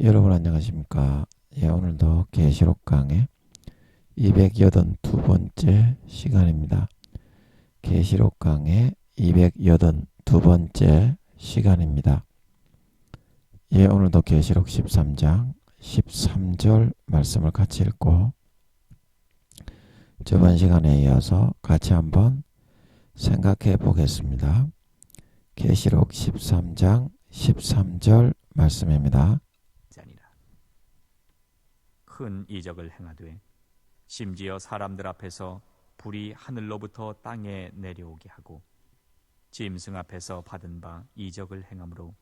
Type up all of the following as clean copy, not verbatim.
여러분 안녕하십니까? 오늘도 계시록 강의 282번째 시간입니다. 계시록 강의 282번째 시간입니다. 오늘도 계시록 13장 13절 말씀을 같이 읽고 저번 시간에 이어서 같이 한번 생각해 보겠습니다. 계시록 13장 13절 말씀입니다. 큰 이적을 행하되 심지어 사람들 앞에서 불이 하늘로부터 땅에 내려오게 하고 짐승 앞에서 받은 바 이적을 행함으로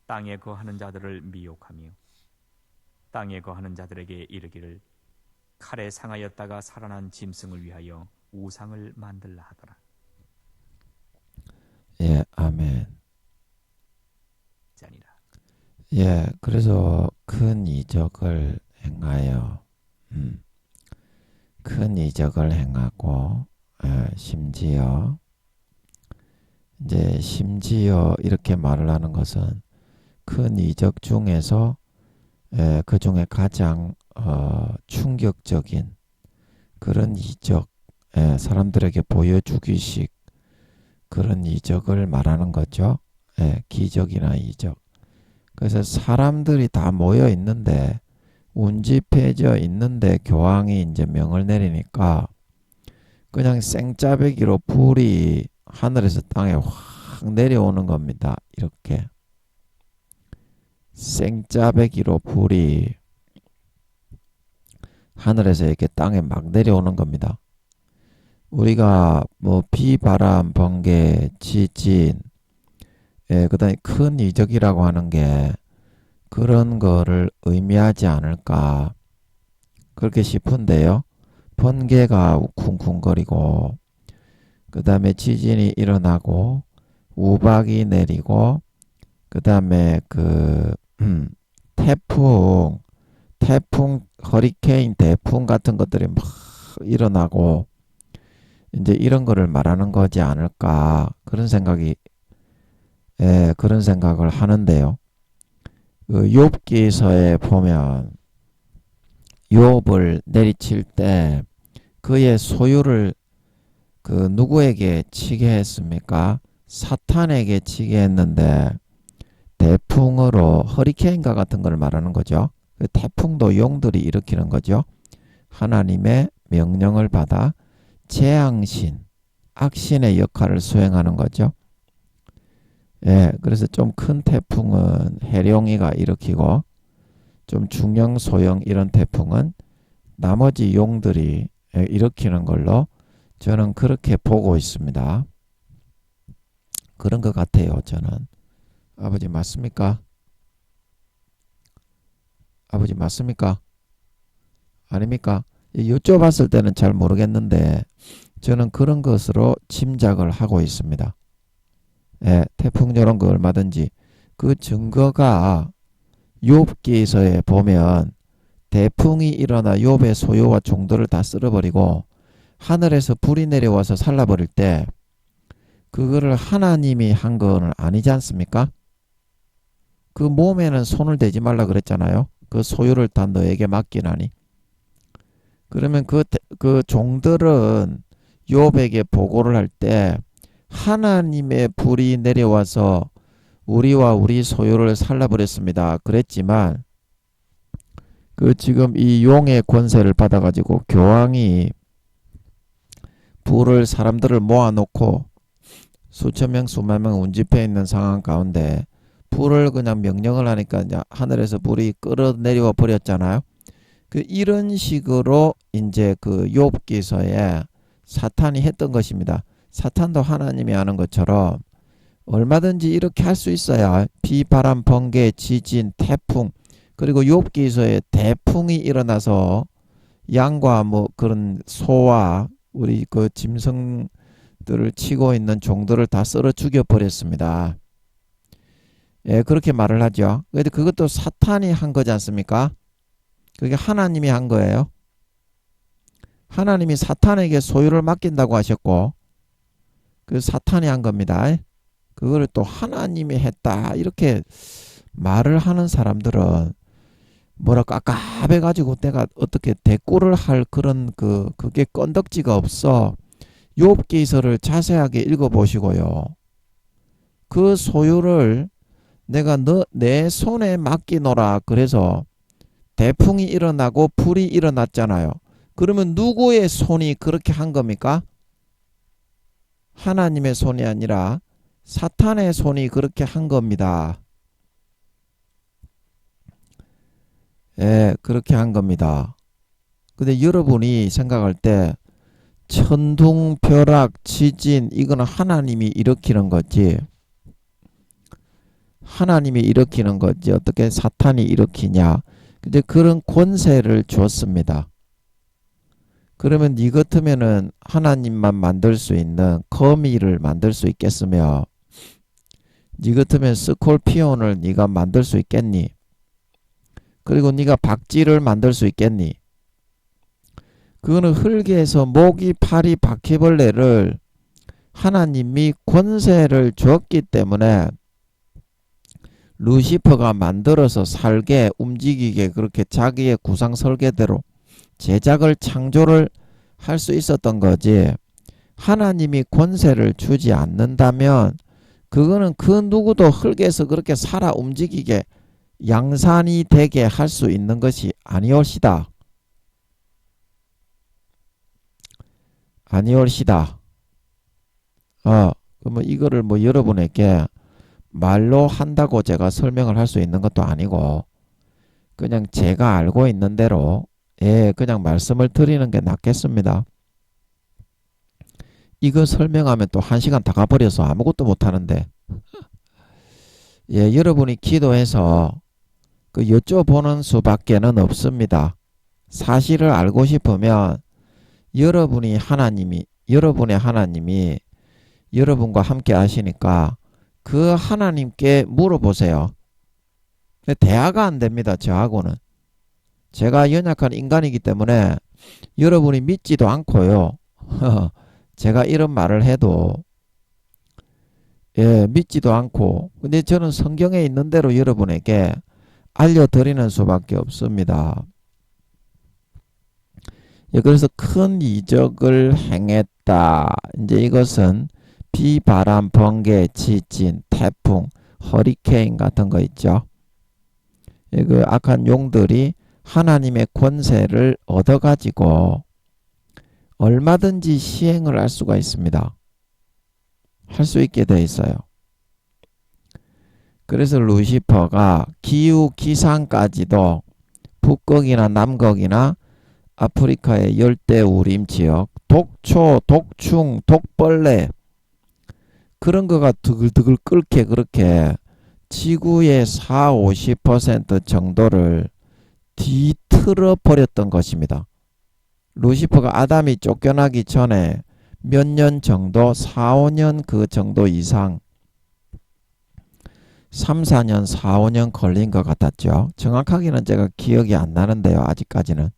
땅에 거하는 자들을 미혹하며 땅에 거하는 자들에게 이르기를 칼에 상하였다가 살아난 짐승을 위하여 우상을 만들라 하더라. 아멘. 자니라. 그래서 큰 이적을 행하여 큰 이적을 행하고 심지어 이렇게 말을 하는 것은 큰 이적 중에서 그 중에 가장 충격적인 그런 이적, 사람들에게 보여주기식 그런 이적을 말하는 거죠. 기적이나 이적. 그래서 사람들이 다 모여 있는데 운집해져 있는데 교황이 이제 명을 내리니까 그냥 생짜배기로 불이 하늘에서 땅에 확 내려오는 겁니다. 이렇게 생짜배기로 불이 하늘에서 이렇게 땅에 막 내려오는 겁니다. 우리가 뭐 비바람, 번개, 지진, 그다음에 큰 이적이라고 하는 게 그런 거를 의미하지 않을까 그렇게 싶은데요. 번개가 쿵쿵거리고 그 다음에 지진이 일어나고 우박이 내리고 그 다음에 태풍, 허리케인, 대풍 같은 것들이 막 일어나고 이제 이런 거를 말하는 거지 않을까 그런 생각을 하는데요. 욥기서에 보면 욥을 내리칠 때 그의 소유를 누구에게 치게 했습니까? 사탄에게 치게 했는데 대풍으로 허리케인과 같은 걸 말하는 거죠. 태풍도 용들이 일으키는 거죠. 하나님의 명령을 받아 재앙신, 악신의 역할을 수행하는 거죠. 그래서 좀 큰 태풍은 해룡이가 일으키고 좀 중형, 소형 이런 태풍은 나머지 용들이 일으키는 걸로 저는 그렇게 보고 있습니다. 그런 것 같아요. 저는. 아버지 맞습니까? 아버지 맞습니까? 아닙니까? 여쭤봤을 때는 잘 모르겠는데 저는 그런 것으로 짐작을 하고 있습니다. 태풍 이런 거 얼마든지 그 증거가 욥기서에 보면 대풍이 일어나 욥의 소유와 종들을 다 쓸어버리고 하늘에서 불이 내려와서 살라버릴 때 그거를 하나님이 한 거는 아니지 않습니까? 그 몸에는 손을 대지 말라 그랬잖아요. 그 소유를 다 너에게 맡기나니. 그러면 그 종들은 욥에게 보고를 할 때 하나님의 불이 내려와서 우리와 우리 소유를 살라버렸습니다. 그랬지만 지금 이 용의 권세를 받아가지고 교황이 불을 사람들을 모아놓고 수천 명 수만 명 운집해 있는 상황 가운데 불을 그냥 명령을 하니까 이제 하늘에서 불이 끌어내려와 버렸잖아요. 이런 식으로 이제 욥기서에 사탄이 했던 것입니다. 사탄도 하나님이 하는 것처럼 얼마든지 이렇게 할 수 있어요. 비, 바람, 번개, 지진, 태풍 그리고 욥기서에 대풍이 일어나서 양과 뭐 그런 소와 우리 짐승들을 치고 있는 종들을 다 썰어 죽여버렸습니다. 그렇게 말을 하죠. 그런데 그것도 사탄이 한 거지 않습니까? 그게 하나님이 한 거예요. 하나님이 사탄에게 소유를 맡긴다고 하셨고 사탄이 한 겁니다. 그거를 또 하나님이 했다 이렇게 말을 하는 사람들은 뭐라 깝깝해가지고 내가 어떻게 대꾸를 할 그런 그게 건덕지가 없어. 욥기서를 자세하게 읽어보시고요. 그 소유를 내가 내 손에 맡기노라. 그래서 대풍이 일어나고 불이 일어났잖아요. 그러면 누구의 손이 그렇게 한 겁니까? 하나님의 손이 아니라 사탄의 손이 그렇게 한 겁니다. 예, 그렇게 한 겁니다. 근데 여러분이 생각할 때 천둥, 벼락, 지진 이거는 하나님이 일으키는 거지. 하나님이 일으키는 거지. 어떻게 사탄이 일으키냐. 근데 그런 권세를 줬습니다. 그러면 니 같으면은 하나님만 만들 수 있는 거미를 만들 수 있겠으며 니 같으면 스콜피온을 니가 만들 수 있겠니? 그리고 니가 박쥐를 만들 수 있겠니? 그거는 흙에서 모기, 파리, 바퀴벌레를 하나님이 권세를 줬기 때문에 루시퍼가 만들어서 살게 움직이게 그렇게 자기의 구상 설계대로 제작을 창조를 할 수 있었던 거지. 하나님이 권세를 주지 않는다면 그거는 그 누구도 흙에서 그렇게 살아 움직이게 양산이 되게 할 수 있는 것이 아니올시다. 아니올시다. 그러면 이거를 뭐 여러분에게 말로 한다고 제가 설명을 할 수 있는 것도 아니고 그냥 제가 알고 있는 대로 그냥 말씀을 드리는 게 낫겠습니다. 이거 설명하면 또 1시간 다 가버려서 아무것도 못하는데 여러분이 기도해서 그 여쭤보는 수밖에는 없습니다. 사실을 알고 싶으면 여러분의 하나님이 여러분과 함께 하시니까 그 하나님께 물어보세요. 대화가 안 됩니다. 저하고는. 제가 연약한 인간이기 때문에 여러분이 믿지도 않고요. 제가 이런 말을 해도 믿지도 않고 근데 저는 성경에 있는 대로 여러분에게 알려드리는 수밖에 없습니다. 그래서 큰 이적을 행했다. 이제 이것은 비바람, 번개, 지진, 태풍, 허리케인 같은 거 있죠. 그 악한 용들이 하나님의 권세를 얻어가지고 얼마든지 시행을 할 수가 있습니다. 할 수 있게 돼 있어요. 그래서 루시퍼가 기후 기상까지도 북극이나 남극이나 아프리카의 열대우림 지역, 독초, 독충, 독벌레 그런 거가 드글드글 끓게 그렇게 지구의 40~50% 정도를 뒤틀어 버렸던 것입니다. 루시퍼가 아담이 쫓겨나기 전에 몇 년 정도 4~5년 그 정도 이상 3~4년 4~5년 걸린 것 같았죠. 정확하게는 제가 기억이 안 나는데요. 아직까지는.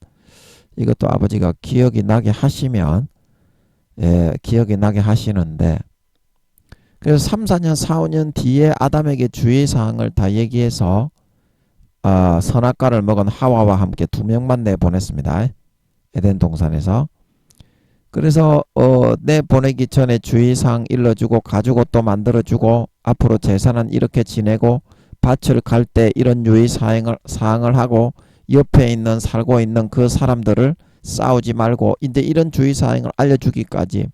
이것도 아버지가 기억이 나게 하시면 기억이 나게 하시는데 그래서 3~4년 4~5년 뒤에 아담에게 주의사항을 다 얘기해서 선악과를 먹은 하와와 함께 2명만 내보냈습니다. 에덴 동산에서. 그래서 내보내기 전에 주의사항 일러주고 가죽옷도 만들어주고 앞으로 제사는 이렇게 지내고 밭을 갈 때 이런 유의사항을 하고 옆에 있는 살고 있는 그 사람들을 싸우지 말고 이제 이런 주의사항을 알려주기까지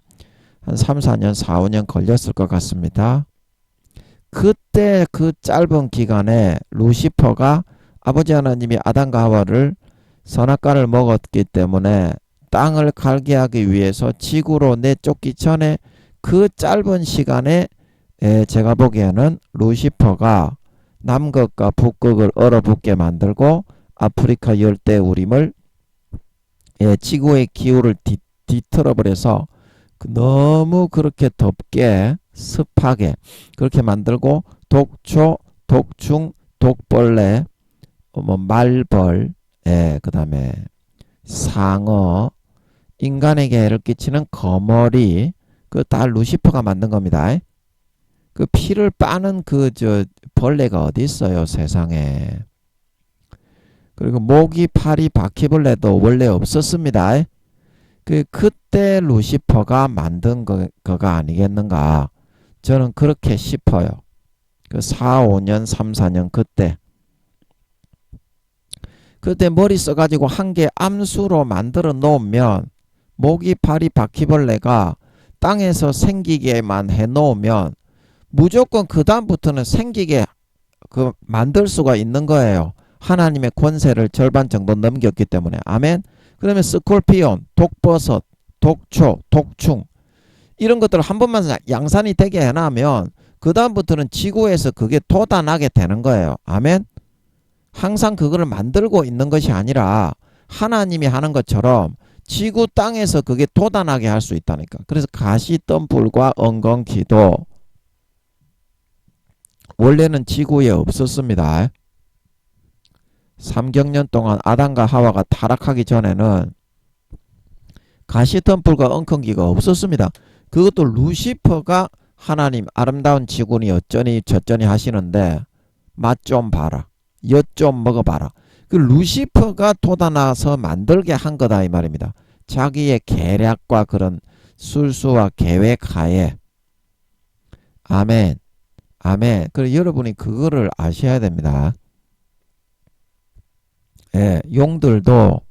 한 3~4년 4~5년 걸렸을 것 같습니다. 그때 그 짧은 기간에 루시퍼가 아버지 하나님이 아담과 하와를 선악과를 먹었기 때문에 땅을 갈게 하기 위해서 지구로 내쫓기 전에 그 짧은 시간에 제가 보기에는 루시퍼가 남극과 북극을 얼어붙게 만들고 아프리카 열대우림을 지구의 기후를 뒤틀어버려서 너무 그렇게 덥게 습하게 그렇게 만들고 독초, 독충, 독벌레, 말벌, 그 다음에 상어, 인간에게 해를 끼치는 거머리, 그 다 루시퍼가 만든 겁니다. 그 피를 빠는 벌레가 어디 있어요, 세상에. 그리고 모기, 파리, 바퀴벌레도 원래 없었습니다. 그때 루시퍼가 만든 거가 아니겠는가. 저는 그렇게 싶어요. 그 4, 5년, 3, 4년 그때 머리 써가지고 한 개 암수로 만들어 놓으면 모기, 파리, 바퀴벌레가 땅에서 생기게만 해 놓으면 무조건 그 다음부터는 생기게 만들 수가 있는 거예요. 하나님의 권세를 절반 정도 넘겼기 때문에. 아멘. 그러면 스콜피온, 독버섯, 독초, 독충 이런 것들을 한 번만 양산이 되게 해놔면 그 다음부터는 지구에서 그게 돋아나게 되는 거예요. 아멘. 항상 그거를 만들고 있는 것이 아니라 하나님이 하는 것처럼 지구 땅에서 그게 돋아나게 할 수 있다니까. 그래서 가시덤불과 엉겅퀴도 원래는 지구에 없었습니다. 3경년 동안 아담과 하와가 타락하기 전에는 가시덤불과 엉겅퀴가 없었습니다. 그것도 루시퍼가 하나님 아름다운 지구니 어쩌니 저쩌니 하시는데 맛 좀 봐라. 엿 좀 먹어봐라. 그 루시퍼가 돋아나서 만들게 한 거다 이 말입니다. 자기의 계략과 그런 술수와 계획하에. 아멘. 아멘. 그래서 여러분이 그거를 아셔야 됩니다. 예, 용들도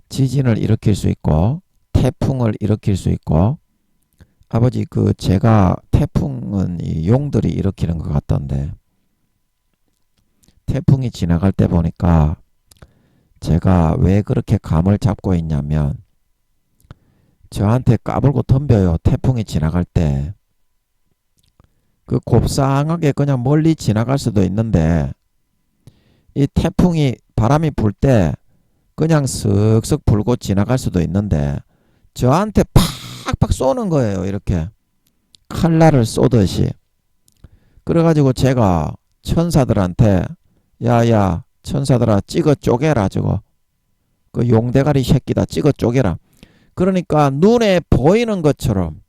지진을 일으킬 수 있고 태풍을 일으킬 수 있고 아버지 제가 태풍은 이 용들이 일으키는 것 같던데 태풍이 지나갈 때 보니까 제가 왜 그렇게 감을 잡고 있냐면 저한테 까불고 덤벼요. 태풍이 지나갈 때 곱상하게 그냥 멀리 지나갈 수도 있는데 이 태풍이 바람이 불 때 그냥 쓱쓱 불고 지나갈 수도 있는데 저한테 팍팍 쏘는 거예요. 이렇게 칼날을 쏘듯이. 그래가지고 제가 천사들한테 야야 천사들아 찍어 쪼개라 저거 용대가리 새끼다 찍어 쪼개라. 그러니까 눈에 보이는 것처럼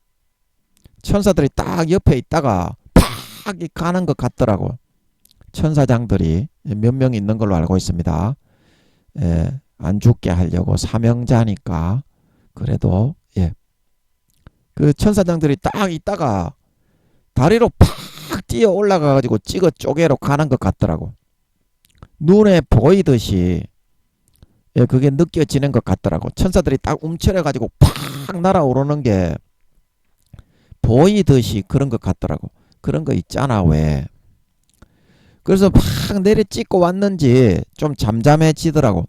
천사들이 딱 옆에 있다가 팍 가는 것 같더라고. 천사장들이 몇 명 있는 걸로 알고 있습니다. 예, 안 죽게 하려고 사명자니까. 그래도 예, 천사장들이 딱 있다가 다리로 팍 뛰어 올라가가지고 찍어 쪼개로 가는 것 같더라고. 눈에 보이듯이 예, 그게 느껴지는 것 같더라고. 천사들이 딱 움츠려가지고 팍 날아오르는 게 보이듯이 그런 것 같더라고. 그런 거 있잖아 왜. 그래서 팍 내려 찍고 왔는지 좀 잠잠해지더라고.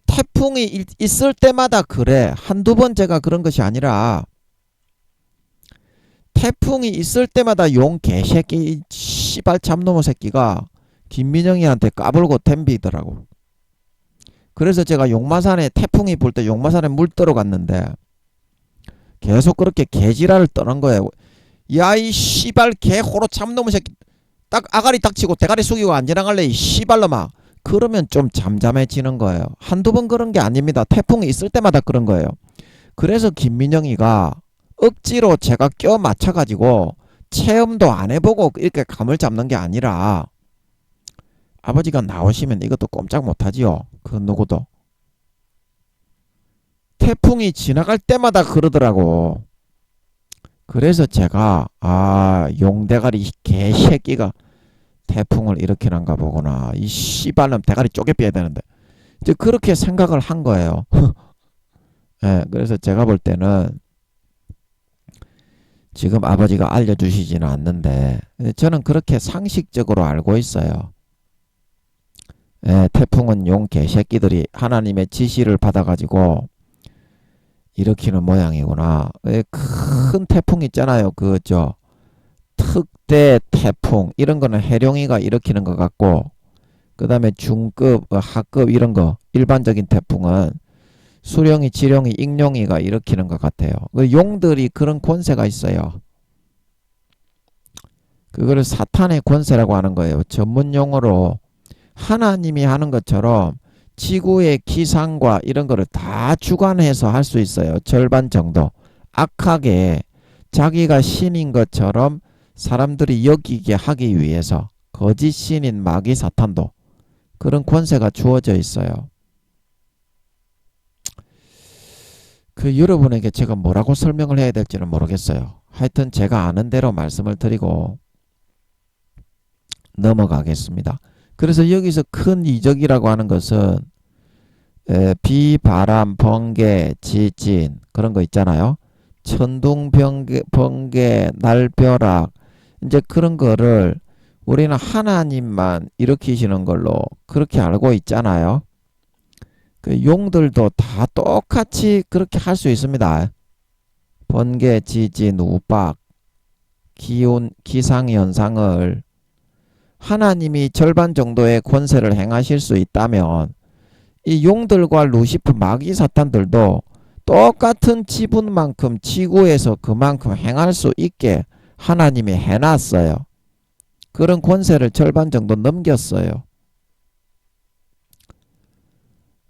태풍이 있을 때마다 그래. 한두 번 제가 그런 것이 아니라 태풍이 있을 때마다 용 개새끼 씨발 참놈의 새끼가 김민영이한테 까불고 덤비더라고. 그래서 제가 용마산에 태풍이 불 때 용마산에 물 들어갔는데 계속 그렇게 개지랄을 떠는 거예요. 야 이 씨발 개호로 참놈의 새끼 딱 아가리 딱 치고 대가리 숙이고 안 지나갈래 이 씨발놈아. 그러면 좀 잠잠해지는 거예요. 한두 번 그런 게 아닙니다. 태풍이 있을 때마다 그런 거예요. 그래서 김민영이가 억지로 제가 껴 맞춰가지고 체험도 안 해보고 이렇게 감을 잡는 게 아니라 아버지가 나오시면 이것도 꼼짝 못하지요. 그 누구도. 태풍이 지나갈 때마다 그러더라고. 그래서 제가 용대가리 개새끼가 태풍을 일으키는가 보구나. 이 씨발놈 대가리 쪼개 빼야 되는데. 이제 그렇게 생각을 한 거예요. 네, 그래서 제가 볼 때는 지금 아버지가 알려주시지는 않는데 저는 그렇게 상식적으로 알고 있어요. 예, 태풍은 용 개새끼들이 하나님의 지시를 받아가지고 일으키는 모양이구나. 예, 큰 태풍 있잖아요. 특대 태풍 이런 거는 해룡이가 일으키는 것 같고 그 다음에 중급, 하급 이런 거 일반적인 태풍은 수령이, 지령이, 익룡이가 일으키는 것 같아요. 용들이 그런 권세가 있어요. 그거를 사탄의 권세라고 하는 거예요. 전문 용어로 하나님이 하는 것처럼 지구의 기상과 이런 거를 다 주관해서 할 수 있어요. 절반 정도. 악하게 자기가 신인 것처럼 사람들이 여기게 하기 위해서 거짓 신인 마귀 사탄도 그런 권세가 주어져 있어요. 그 여러분에게 제가 뭐라고 설명을 해야 될지는 모르겠어요. 하여튼 제가 아는 대로 말씀을 드리고 넘어가겠습니다. 그래서 여기서 큰 이적이라고 하는 것은 비, 바람, 번개, 지진 그런 거 있잖아요. 천둥, 번개, 날벼락 이제 그런 거를 우리는 하나님만 일으키시는 걸로 그렇게 알고 있잖아요. 그 용들도 다 똑같이 그렇게 할 수 있습니다. 번개, 지진, 우박, 기온, 기상현상을 하나님이 절반 정도의 권세를 행하실 수 있다면 이 용들과 루시프 마귀 사탄들도 똑같은 지분만큼 지구에서 그만큼 행할 수 있게 하나님이 해놨어요. 그런 권세를 절반 정도 넘겼어요.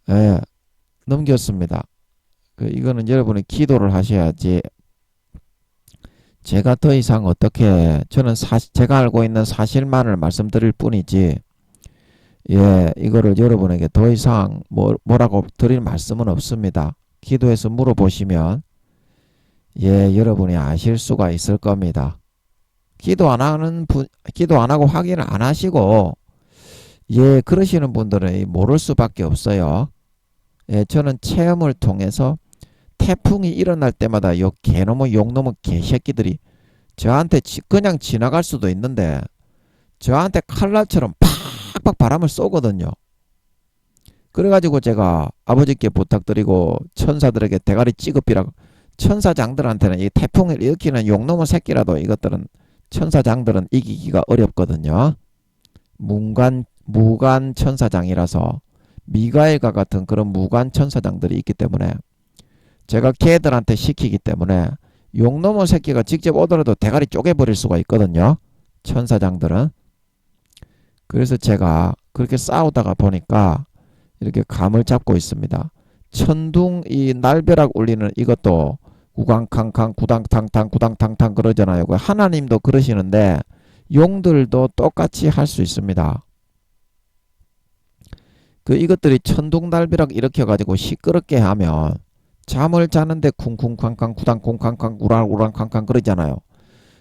예, 넘겼습니다. 이거는 여러분이 기도를 하셔야지. 제가 더 이상 어떻게 저는 제가 알고 있는 사실만을 말씀드릴 뿐이지 이거를 여러분에게 더 이상 뭐라고 드릴 말씀은 없습니다. 기도해서 물어보시면 여러분이 아실 수가 있을 겁니다. 기도 안 하고 확인을 안 하시고 그러시는 분들은 모를 수밖에 없어요. 저는 체험을 통해서 태풍이 일어날 때마다 요 개놈의 용놈의 개새끼들이 저한테 그냥 지나갈 수도 있는데 저한테 칼날처럼 팍팍 바람을 쏘거든요. 그래가지고 제가 아버지께 부탁드리고 천사들에게 대가리 찌급이라고 천사장들한테는 이 태풍을 일으키는 용놈의 새끼라도 이것들은 천사장들은 이기기가 어렵거든요. 무관 천사장이라서 미가엘과 같은 그런 무관 천사장들이 있기 때문에 제가 걔들한테 시키기 때문에 용놈의 새끼가 직접 오더라도 대가리 쪼개버릴 수가 있거든요. 천사장들은. 그래서 제가 그렇게 싸우다가 보니까 이렇게 감을 잡고 있습니다. 천둥 이 날벼락 울리는 이것도 구강캉캉 구당탕탕 구당탕탕 그러잖아요. 하나님도 그러시는데 용들도 똑같이 할 수 있습니다. 이것들이 천둥 날벼락 일으켜가지고 시끄럽게 하면 잠을 자는데 쿵쿵쾅쾅 구당쿵쾅쾅 우랑우랑쾅쾅 그러잖아요.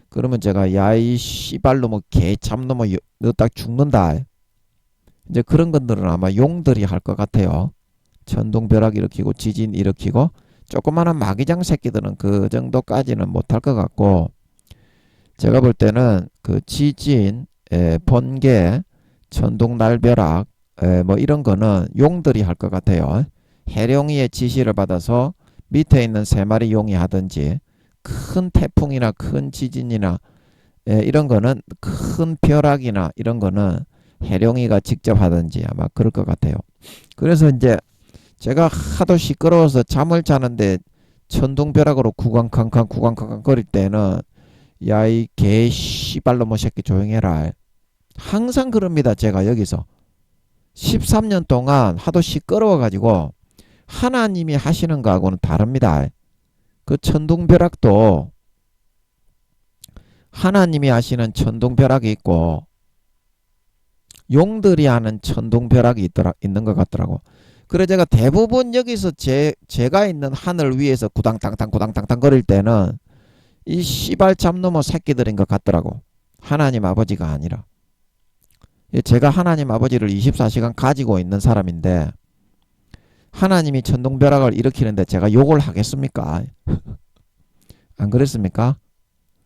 그러면 제가 야이 씨발놈의 개참놈의 너 딱 죽는다. 이제 그런 것들은 아마 용들이 할 것 같아요. 천둥벼락 일으키고 지진 일으키고 조그마한 마귀장 새끼들은 그 정도까지는 못할 것 같고 제가 볼 때는 그 지진, 번개, 천둥 날벼락 뭐 이런 거는 용들이 할 것 같아요. 해룡이의 지시를 받아서 밑에 있는 세 마리 용이 하든지 큰 태풍이나 큰 지진이나 이런 거는 큰 벼락이나 이런 거는 해룡이가 직접 하든지 아마 그럴 것 같아요. 그래서 이제 제가 하도 시끄러워서 잠을 자는데 천둥벼락으로 구강캉캉 구강캉캉 거릴 때는 야 이 개 씨발놈의 새끼 조용해라. 항상 그럽니다. 제가 여기서 13년 동안 하도 시끄러워가지고 하나님이 하시는 거하고는 다릅니다. 그 천둥벼락도 하나님이 하시는 천둥벼락이 있고 용들이 하는 천둥벼락이 있는 것 같더라고. 그래 제가 대부분 여기서 제가 있는 하늘 위에서 구당탕탕 구당탕탕 거릴 때는 이 씨발 잡놈의 새끼들인 것 같더라고. 하나님 아버지가 아니라. 제가 하나님 아버지를 24시간 가지고 있는 사람인데 하나님이 천둥벼락을 일으키는데 제가 욕을 하겠습니까? 안 그랬습니까?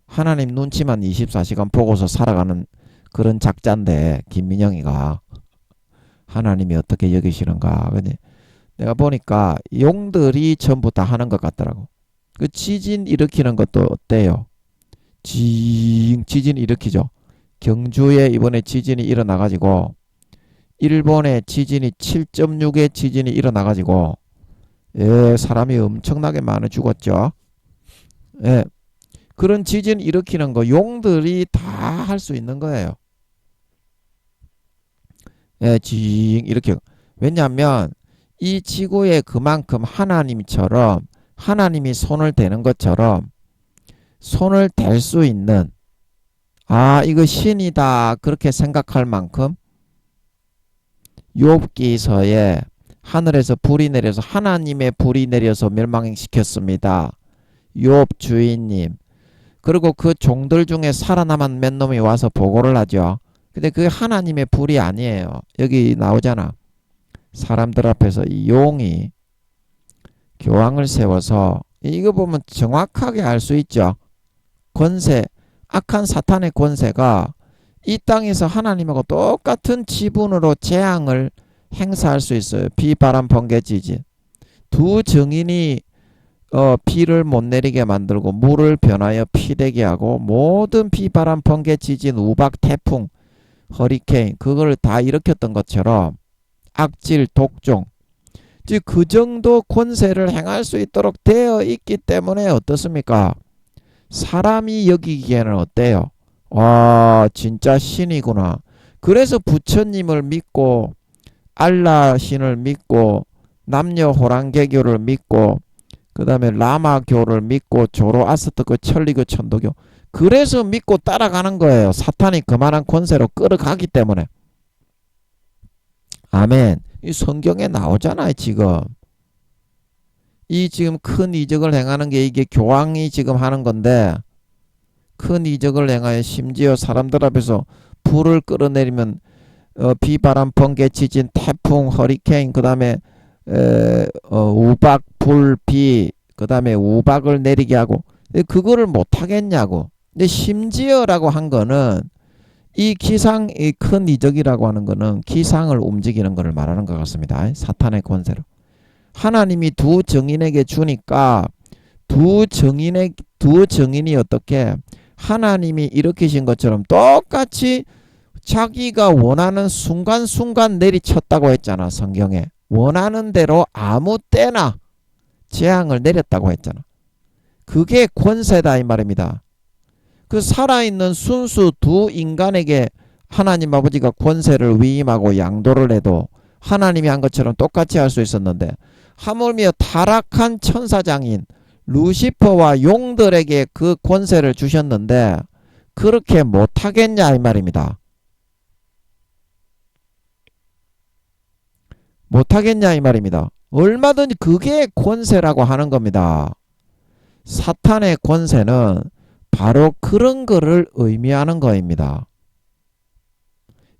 하나님 눈치만 24시간 보고서 살아가는 그런 작자인데 김민영이가 하나님이 어떻게 여기시는가. 내가 보니까 용들이 전부 다 하는 것 같더라고. 그 지진 일으키는 것도 어때요? 지진 일으키죠. 경주에 이번에 지진이 일어나가지고 일본에 지진이 7.6의 지진이 일어나가지고 사람이 엄청나게 많이 죽었죠. 그런 지진 일으키는 거 용들이 다 할 수 있는 거예요. 이렇게. 왜냐하면 이 지구에 그만큼 하나님처럼 하나님이 손을 대는 것처럼 손을 댈 수 있는 이거 신이다 그렇게 생각할 만큼 욥기서에 하늘에서 불이 내려서 하나님의 불이 내려서 멸망시켰습니다. 욥 주인님. 그리고 그 종들 중에 살아남은 몇 놈이 와서 보고를 하죠. 근데 그게 하나님의 불이 아니에요. 여기 나오잖아. 사람들 앞에서 이 용이 교황을 세워서 이거 보면 정확하게 알 수 있죠. 권세, 악한 사탄의 권세가 이 땅에서 하나님하고 똑같은 지분으로 재앙을 행사할 수 있어요. 비, 바람, 번개, 지진. 두 증인이 비를 못 내리게 만들고 물을 변하여 피되게 하고 모든 비, 바람, 번개, 지진, 우박, 태풍, 허리케인 그걸 다 일으켰던 것처럼 악질, 독종 즉 그 정도 권세를 행할 수 있도록 되어 있기 때문에 어떻습니까? 사람이 여기기에는 어때요? 와 진짜 신이구나. 그래서 부처님을 믿고 알라 신을 믿고 남녀 호랑개교를 믿고 그 다음에 라마교를 믿고 조로아스터교 천리교 천도교 그래서 믿고 따라가는 거예요. 사탄이 그만한 권세로 끌어가기 때문에. 아멘. 이 성경에 나오잖아요. 지금 이 지금 큰 이적을 행하는 게 이게 교황이 지금 하는 건데 큰 이적을 행하여 심지어 사람들 앞에서 불을 끌어내리면 비바람 번개 지진 태풍 허리케인 그 다음에 우박 불 비 그 다음에 우박을 내리게 하고 그거를 못하겠냐고. 근데 심지어라고 한 거는 이 기상 이 큰 이적이라고 하는 거는 기상을 움직이는 것을 말하는 것 같습니다. 사탄의 권세로 하나님이 두 증인에게 주니까 두 증인이 어떻게 하나님이 일으키신 것처럼 똑같이 자기가 원하는 순간순간 내리쳤다고 했잖아. 성경에 원하는 대로 아무 때나 재앙을 내렸다고 했잖아. 그게 권세다 이 말입니다. 그 살아있는 순수 두 인간에게 하나님 아버지가 권세를 위임하고 양도를 해도 하나님이 한 것처럼 똑같이 할 수 있었는데 하물며 타락한 천사장인 루시퍼와 용들에게 그 권세를 주셨는데 그렇게 못하겠냐 이 말입니다. 못하겠냐 이 말입니다. 얼마든지 그게 권세라고 하는 겁니다. 사탄의 권세는 바로 그런 거를 의미하는 거입니다.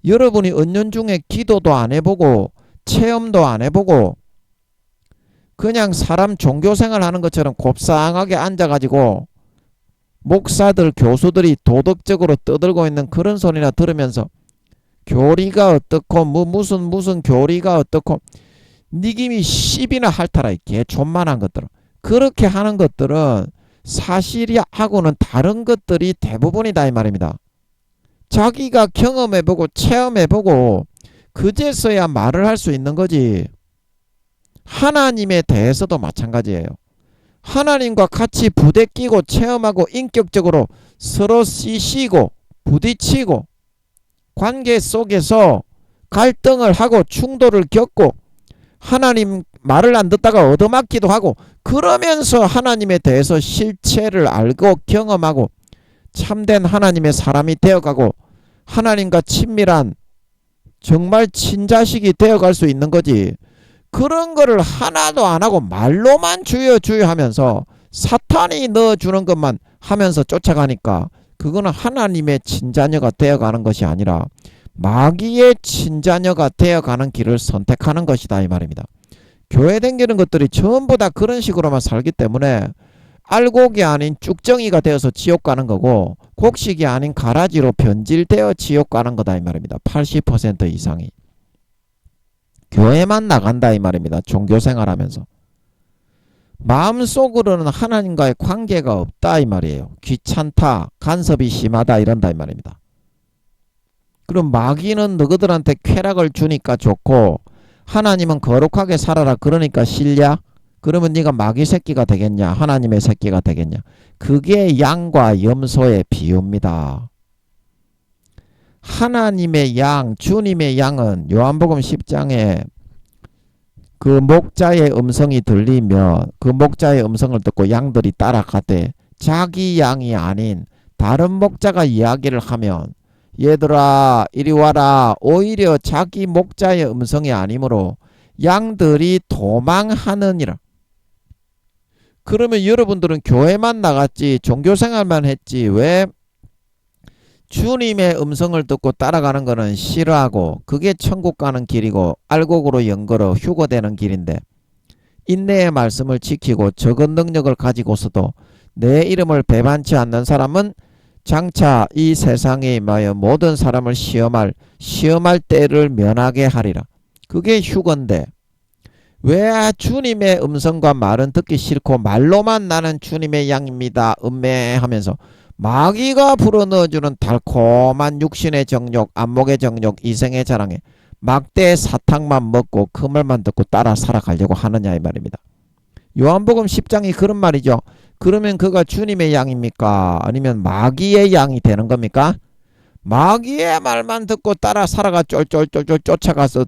여러분이 은연중에 기도도 안 해보고 체험도 안 해보고 그냥 사람 종교생활 하는 것처럼 곱상하게 앉아가지고 목사들 교수들이 도덕적으로 떠들고 있는 그런 소리나 들으면서 교리가 어떻고 무슨 교리가 어떻고 니김이 10이나 핥아라 이 개존만한 것들은 그렇게 하는 것들은 사실하고는 다른 것들이 대부분이다 이 말입니다. 자기가 경험해보고 체험해보고 그제서야 말을 할 수 있는 거지. 하나님에 대해서도 마찬가지예요. 하나님과 같이 부대 끼고 체험하고 인격적으로 서로 씌시고 부딪히고 관계 속에서 갈등을 하고 충돌을 겪고 하나님 말을 안 듣다가 얻어맞기도 하고 그러면서 하나님에 대해서 실체를 알고 경험하고 참된 하나님의 사람이 되어가고 하나님과 친밀한 정말 친자식이 되어갈 수 있는 거지. 그런 거를 하나도 안 하고 말로만 주여 주여 하면서 사탄이 넣어주는 것만 하면서 쫓아가니까 그거는 하나님의 친자녀가 되어가는 것이 아니라 마귀의 친자녀가 되어가는 길을 선택하는 것이다 이 말입니다. 교회 다니는 것들이 전부 다 그런 식으로만 살기 때문에 알곡이 아닌 쭉정이가 되어서 지옥 가는 거고 곡식이 아닌 가라지로 변질되어 지옥 가는 거다 이 말입니다. 80% 이상이 교회만 나간다 이 말입니다. 종교생활하면서 마음속으로는 하나님과의 관계가 없다 이 말이에요. 귀찮다 간섭이 심하다 이런다 이 말입니다. 그럼 마귀는 너희들한테 쾌락을 주니까 좋고 하나님은 거룩하게 살아라 그러니까 싫냐? 그러면 네가 마귀 새끼가 되겠냐? 하나님의 새끼가 되겠냐? 그게 양과 염소의 비유입니다. 하나님의 양, 주님의 양은 요한복음 10장에 그 목자의 음성이 들리며 그 목자의 음성을 듣고 양들이 따라가되 자기 양이 아닌 다른 목자가 이야기를 하면 얘들아 이리 와라. 오히려 자기 목자의 음성이 아니므로 양들이 도망하느니라. 그러면 여러분들은 교회만 나갔지 종교생활만 했지 왜 주님의 음성을 듣고 따라가는 거는 싫어하고 그게 천국 가는 길이고 알곡으로 연걸어 휴거되는 길인데 인내의 말씀을 지키고 적은 능력을 가지고서도 내 이름을 배반치 않는 사람은 장차 이 세상에 임하여 모든 사람을 시험할 때를 면하게 하리라. 그게 휴건데 왜 주님의 음성과 말은 듣기 싫고 말로만 나는 주님의 양입니다 음매하면서 마귀가 불어넣어주는 달콤한 육신의 정욕, 안목의 정욕, 이생의 자랑에 막대 사탕만 먹고 그 말만 듣고 따라 살아가려고 하느냐 이 말입니다. 요한복음 10장이 그런 말이죠. 그러면 그가 주님의 양입니까? 아니면 마귀의 양이 되는 겁니까? 마귀의 말만 듣고 따라 살아가 쫄쫄쫄쫄 쫓아가서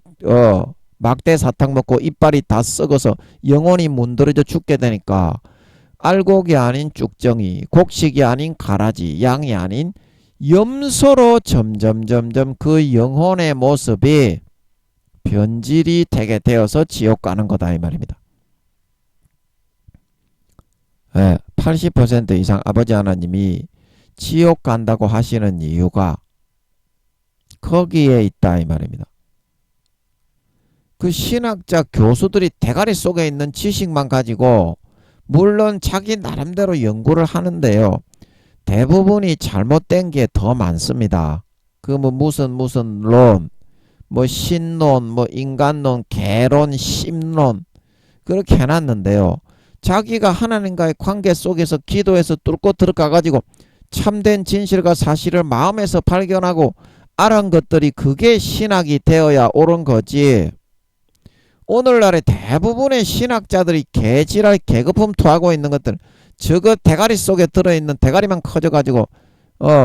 막대 사탕 먹고 이빨이 다 썩어서 영혼이 문드러져 죽게 되니까 알곡이 아닌 쭉정이, 곡식이 아닌 가라지, 양이 아닌 염소로 점점 그 영혼의 모습이 변질이 되게 되어서 지옥 가는 거다 이 말입니다. 80% 이상 아버지 하나님이 지옥 간다고 하시는 이유가 거기에 있다 이 말입니다. 그 신학자 교수들이 대가리 속에 있는 지식만 가지고 물론 자기 나름대로 연구를 하는데요. 대부분이 잘못된 게 더 많습니다. 그 뭐 무슨 론, 뭐 신론, 뭐 인간론, 개론, 심론 그렇게 해놨는데요. 자기가 하나님과의 관계 속에서 기도해서 뚫고 들어가가지고 참된 진실과 사실을 마음에서 발견하고 알은 것들이 그게 신학이 되어야 옳은 거지. 오늘날의 대부분의 신학자들이 개지랄 개거품 토하고 있는 것들 저거 대가리 속에 들어있는 대가리만 커져가지고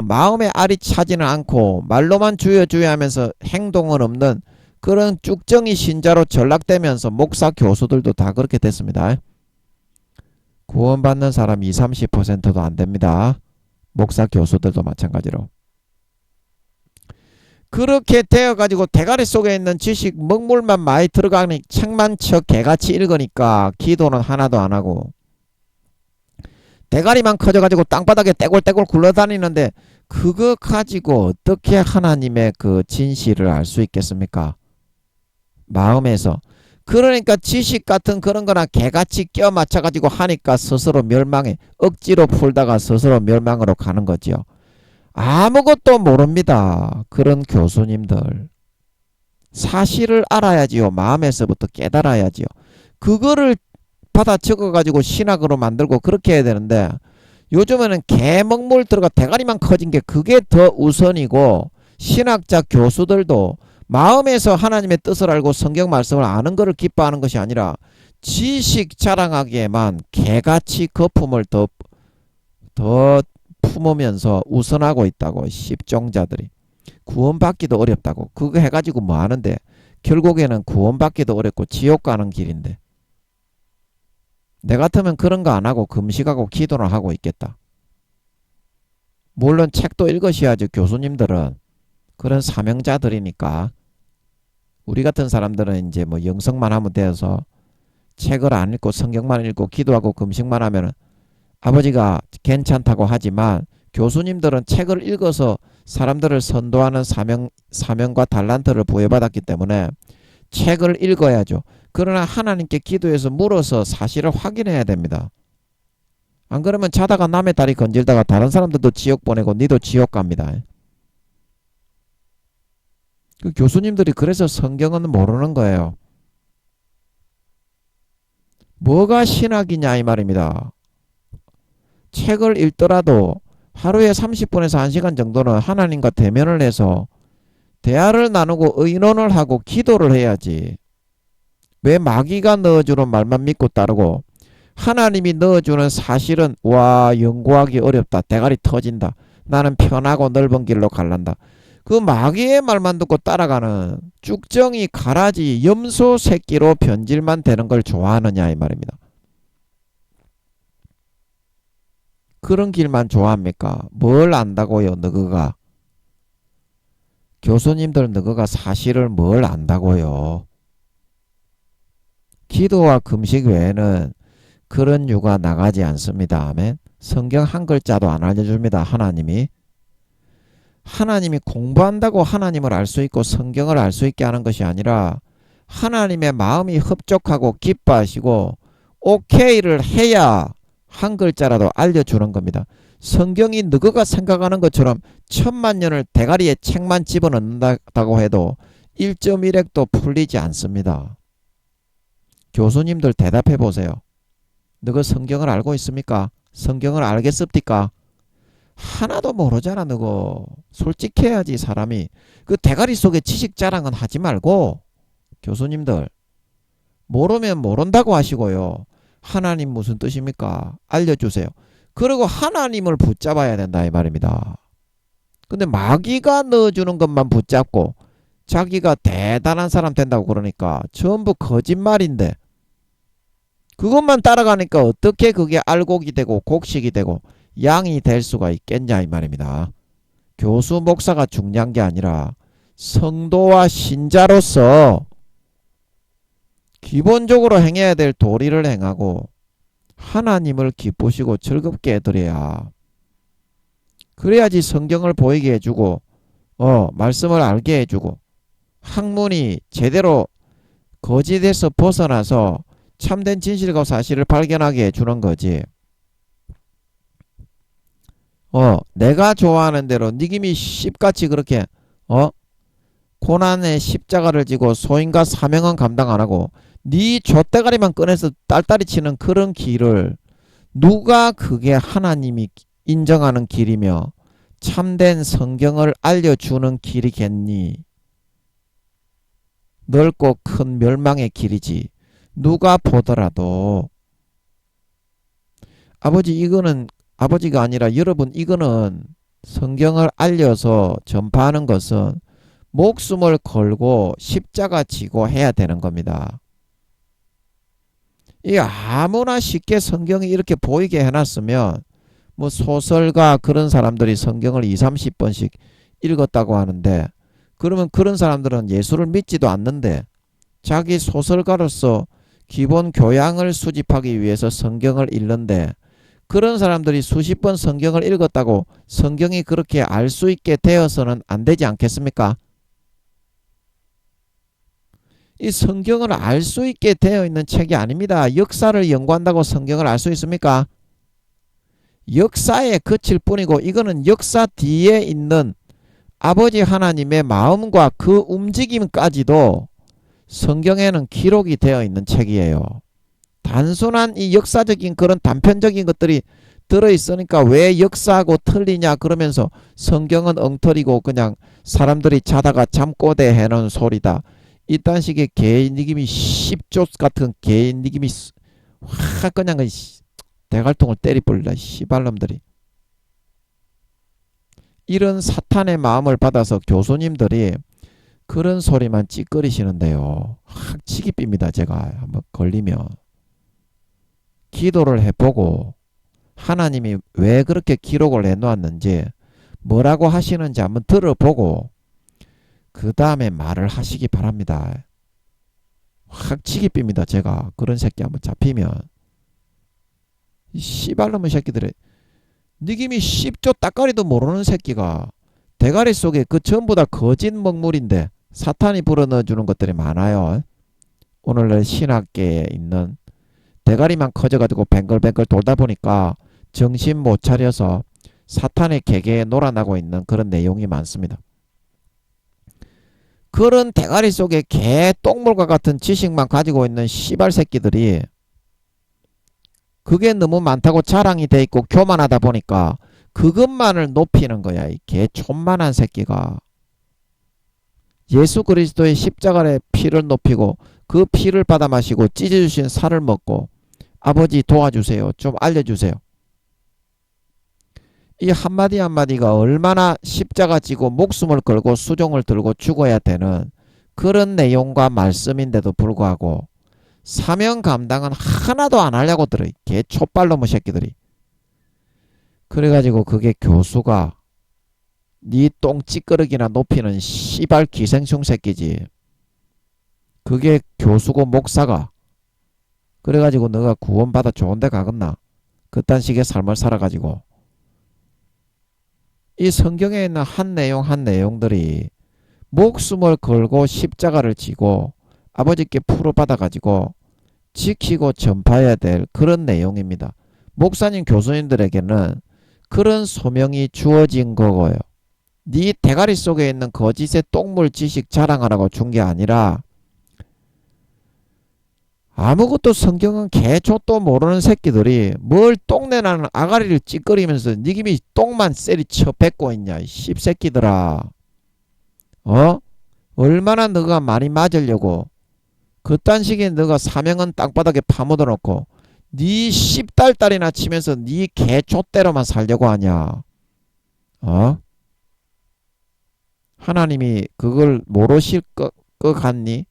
마음의 알이 차지는 않고 말로만 주여 하면서 행동은 없는 그런 쭉정이 신자로 전락되면서 목사 교수들도 다 그렇게 됐습니다. 구원받는 사람 20-30%도 안 됩니다. 목사 교수들도 마찬가지로. 그렇게 되어가지고 대가리 속에 있는 지식 먹물만 많이 들어가니 책만 쳐 개같이 읽으니까 기도는 하나도 안 하고 대가리만 커져가지고 땅바닥에 떼굴떼굴 굴러다니는데 그거 가지고 어떻게 하나님의 그 진실을 알 수 있겠습니까? 마음에서. 그러니까 지식 같은 그런 거나 개같이 껴 맞춰가지고 하니까 스스로 멸망해. 억지로 풀다가 스스로 멸망으로 가는 거지요. 아무것도 모릅니다. 그런 교수님들. 사실을 알아야지요. 마음에서부터 깨달아야지요. 그거를 받아 적어가지고 신학으로 만들고 그렇게 해야 되는데 요즘에는 개먹물 들어가 대가리만 커진 게 그게 더 우선이고 신학자 교수들도 마음에서 하나님의 뜻을 알고 성경 말씀을 아는 것을 기뻐하는 것이 아니라 지식 자랑하기에만 개같이 거품을 더 품으면서 우선하고 있다고. 십종자들이 구원받기도 어렵다고 그거 해가지고 뭐 하는데 결국에는 구원받기도 어렵고 지옥 가는 길인데 내 같으면 그런 거 안 하고 금식하고 기도를 하고 있겠다. 물론 책도 읽으셔야지. 교수님들은 그런 사명자들이니까. 우리 같은 사람들은 이제 뭐 영성만 하면 되어서 책을 안 읽고 성경만 읽고 기도하고 금식만 하면은 아버지가 괜찮다고 하지만 교수님들은 책을 읽어서 사람들을 선도하는 사명과 달란트를 부여받았기 때문에 책을 읽어야죠. 그러나 하나님께 기도해서 물어서 사실을 확인해야 됩니다. 안 그러면 자다가 남의 다리 건질다가 다른 사람들도 지옥 보내고 니도 지옥 갑니다. 그 교수님들이 그래서 성경은 모르는 거예요. 뭐가 신학이냐 이 말입니다. 책을 읽더라도 하루에 30분에서 1시간 정도는 하나님과 대면을 해서 대화를 나누고 의논을 하고 기도를 해야지. 왜 마귀가 넣어주는 말만 믿고 따르고 하나님이 넣어주는 사실은 와 연구하기 어렵다. 대가리 터진다. 나는 편하고 넓은 길로 갈란다. 그 마귀의 말만 듣고 따라가는 쭉정이 가라지 염소 새끼로 변질만 되는 걸 좋아하느냐 이 말입니다. 그런 길만 좋아합니까? 뭘 안다고요 너그가. 교수님들 너가 사실을 뭘 안다고요? 기도와 금식 외에는 그런 유가 나가지 않습니다. 아멘. 성경 한 글자도 안 알려줍니다. 하나님이 공부한다고 하나님을 알 수 있고 성경을 알 수 있게 하는 것이 아니라 하나님의 마음이 흡족하고 기뻐하시고 오케이를 해야 한 글자라도 알려주는 겁니다. 성경이 너가 생각하는 것처럼 1000만년을 대가리에 책만 집어넣는다고 해도 1.1핵도 풀리지 않습니다. 교수님들 대답해 보세요. 너가 성경을 알고 있습니까? 성경을 알겠습니까? 하나도 모르잖아. 너가 솔직해야지. 사람이 그 대가리 속에 지식 자랑은 하지 말고, 교수님들 모르면 모른다고 하시고요. 하나님 무슨 뜻입니까? 알려주세요. 그리고 하나님을 붙잡아야 된다 이 말입니다. 근데 마귀가 넣어주는 것만 붙잡고 자기가 대단한 사람 된다고 그러니까 전부 거짓말인데, 그것만 따라가니까 어떻게 그게 알곡이 되고 곡식이 되고 양이 될 수가 있겠냐 이 말입니다. 교수 목사가 중요한 게 아니라 성도와 신자로서 기본적으로 행해야 될 도리를 행하고 하나님을 기쁘시고 즐겁게 해드려야, 그래야지 성경을 보이게 해주고 말씀을 알게 해주고 학문이 제대로 거짓에서 벗어나서 참된 진실과 사실을 발견하게 해주는 거지. 내가 좋아하는 대로 니김이 씹같이 그렇게 고난의 십자가를 지고 소인과 사명은 감당 안 하고 네 좆대가리만 꺼내서 딸딸이 치는 그런 길을, 누가 그게 하나님이 인정하는 길이며 참된 성경을 알려주는 길이겠니? 넓고 큰 멸망의 길이지. 누가 보더라도 아버지, 이거는 아버지가 아니라 여러분, 이거는 성경을 알려서 전파하는 것은 목숨을 걸고 십자가 지고 해야 되는 겁니다. 이 아무나 쉽게 성경이 이렇게 보이게 해놨으면 뭐 소설가 그런 사람들이 성경을 20-30번씩 읽었다고 하는데, 그러면 그런 사람들은 예수를 믿지도 않는데 자기 소설가로서 기본 교양을 수집하기 위해서 성경을 읽는데, 그런 사람들이 수십 번 성경을 읽었다고 성경이 그렇게 알 수 있게 되어서는 안 되지 않겠습니까? 이 성경을 알 수 있게 되어 있는 책이 아닙니다. 역사를 연구한다고 성경을 알 수 있습니까? 역사에 그칠 뿐이고, 이거는 역사 뒤에 있는 아버지 하나님의 마음과 그 움직임까지도 성경에는 기록이 되어 있는 책이에요. 단순한 이 역사적인 그런 단편적인 것들이 들어있으니까 왜 역사하고 틀리냐 그러면서 성경은 엉터리고 그냥 사람들이 자다가 잠꼬대 해놓은 소리다, 이딴 식의 개인닉임이 10조 같은 개인닉임이 확 그냥 대갈통을 때리버리라 씨발놈들이. 이런 사탄의 마음을 받아서 교수님들이 그런 소리만 찌끄리시는데요. 확 치기 삹니다. 제가 한번 걸리면 기도를 해보고 하나님이 왜 그렇게 기록을 해놓았는지 뭐라고 하시는지 한번 들어보고 그 다음에 말을 하시기 바랍니다. 확 치기 삹니다. 제가 그런 새끼 한번 잡히면. 이 씨발놈의 새끼들이, 니김이 10조 따까리도 모르는 새끼가 대가리 속에 그 전부 다 거짓 먹물인데 사탄이 불어넣어주는 것들이 많아요. 오늘날 신학계에 있는 대가리만 커져가지고 뱅글뱅글 돌다 보니까 정신 못 차려서 사탄의 계계에 놀아나고 있는 그런 내용이 많습니다. 그런 대가리 속에 개 똥물과 같은 지식만 가지고 있는 씨발 새끼들이 그게 너무 많다고 자랑이 돼 있고 교만하다 보니까 그것만을 높이는 거야. 이 개 촌만한 새끼가. 예수 그리스도의 십자가의 피를 높이고 그 피를 받아 마시고 찢어주신 살을 먹고 아버지 도와주세요. 좀 알려주세요. 이 한마디 한마디가 얼마나 십자가 지고 목숨을 걸고 수종을 들고 죽어야 되는 그런 내용과 말씀인데도 불구하고 사명 감당은 하나도 안 하려고 들어. 개 촛발놈의 새끼들이. 그래가지고 그게 교수가 네 똥 찌끄러기나 높이는 씨발 기생충 새끼지. 그게 교수고 목사가. 그래가지고 너가 구원받아 좋은데 가겠나? 그딴 식의 삶을 살아가지고. 이 성경에 있는 한 내용들이 목숨을 걸고 십자가를 지고 아버지께 풀어받아가지고 지키고 전파해야 될 그런 내용입니다. 목사님 교수님들에게는 그런 소명이 주어진 거고요. 네 대가리 속에 있는 거짓의 똥물 지식 자랑하라고 준 게 아니라 아무것도 성경은 개초도 모르는 새끼들이 뭘 똥내나는 아가리를 찌끄리면서 니김이 똥만 쎄리 쳐 뱉고 있냐 이 씹새끼들아. 얼마나 너가 많이 맞으려고 그딴 식의 너가 사명은 땅바닥에 파묻어 놓고 네 씹달달이나 치면서 네 개초대로만 살려고 하냐. 하나님이 그걸 모르실 것 같니?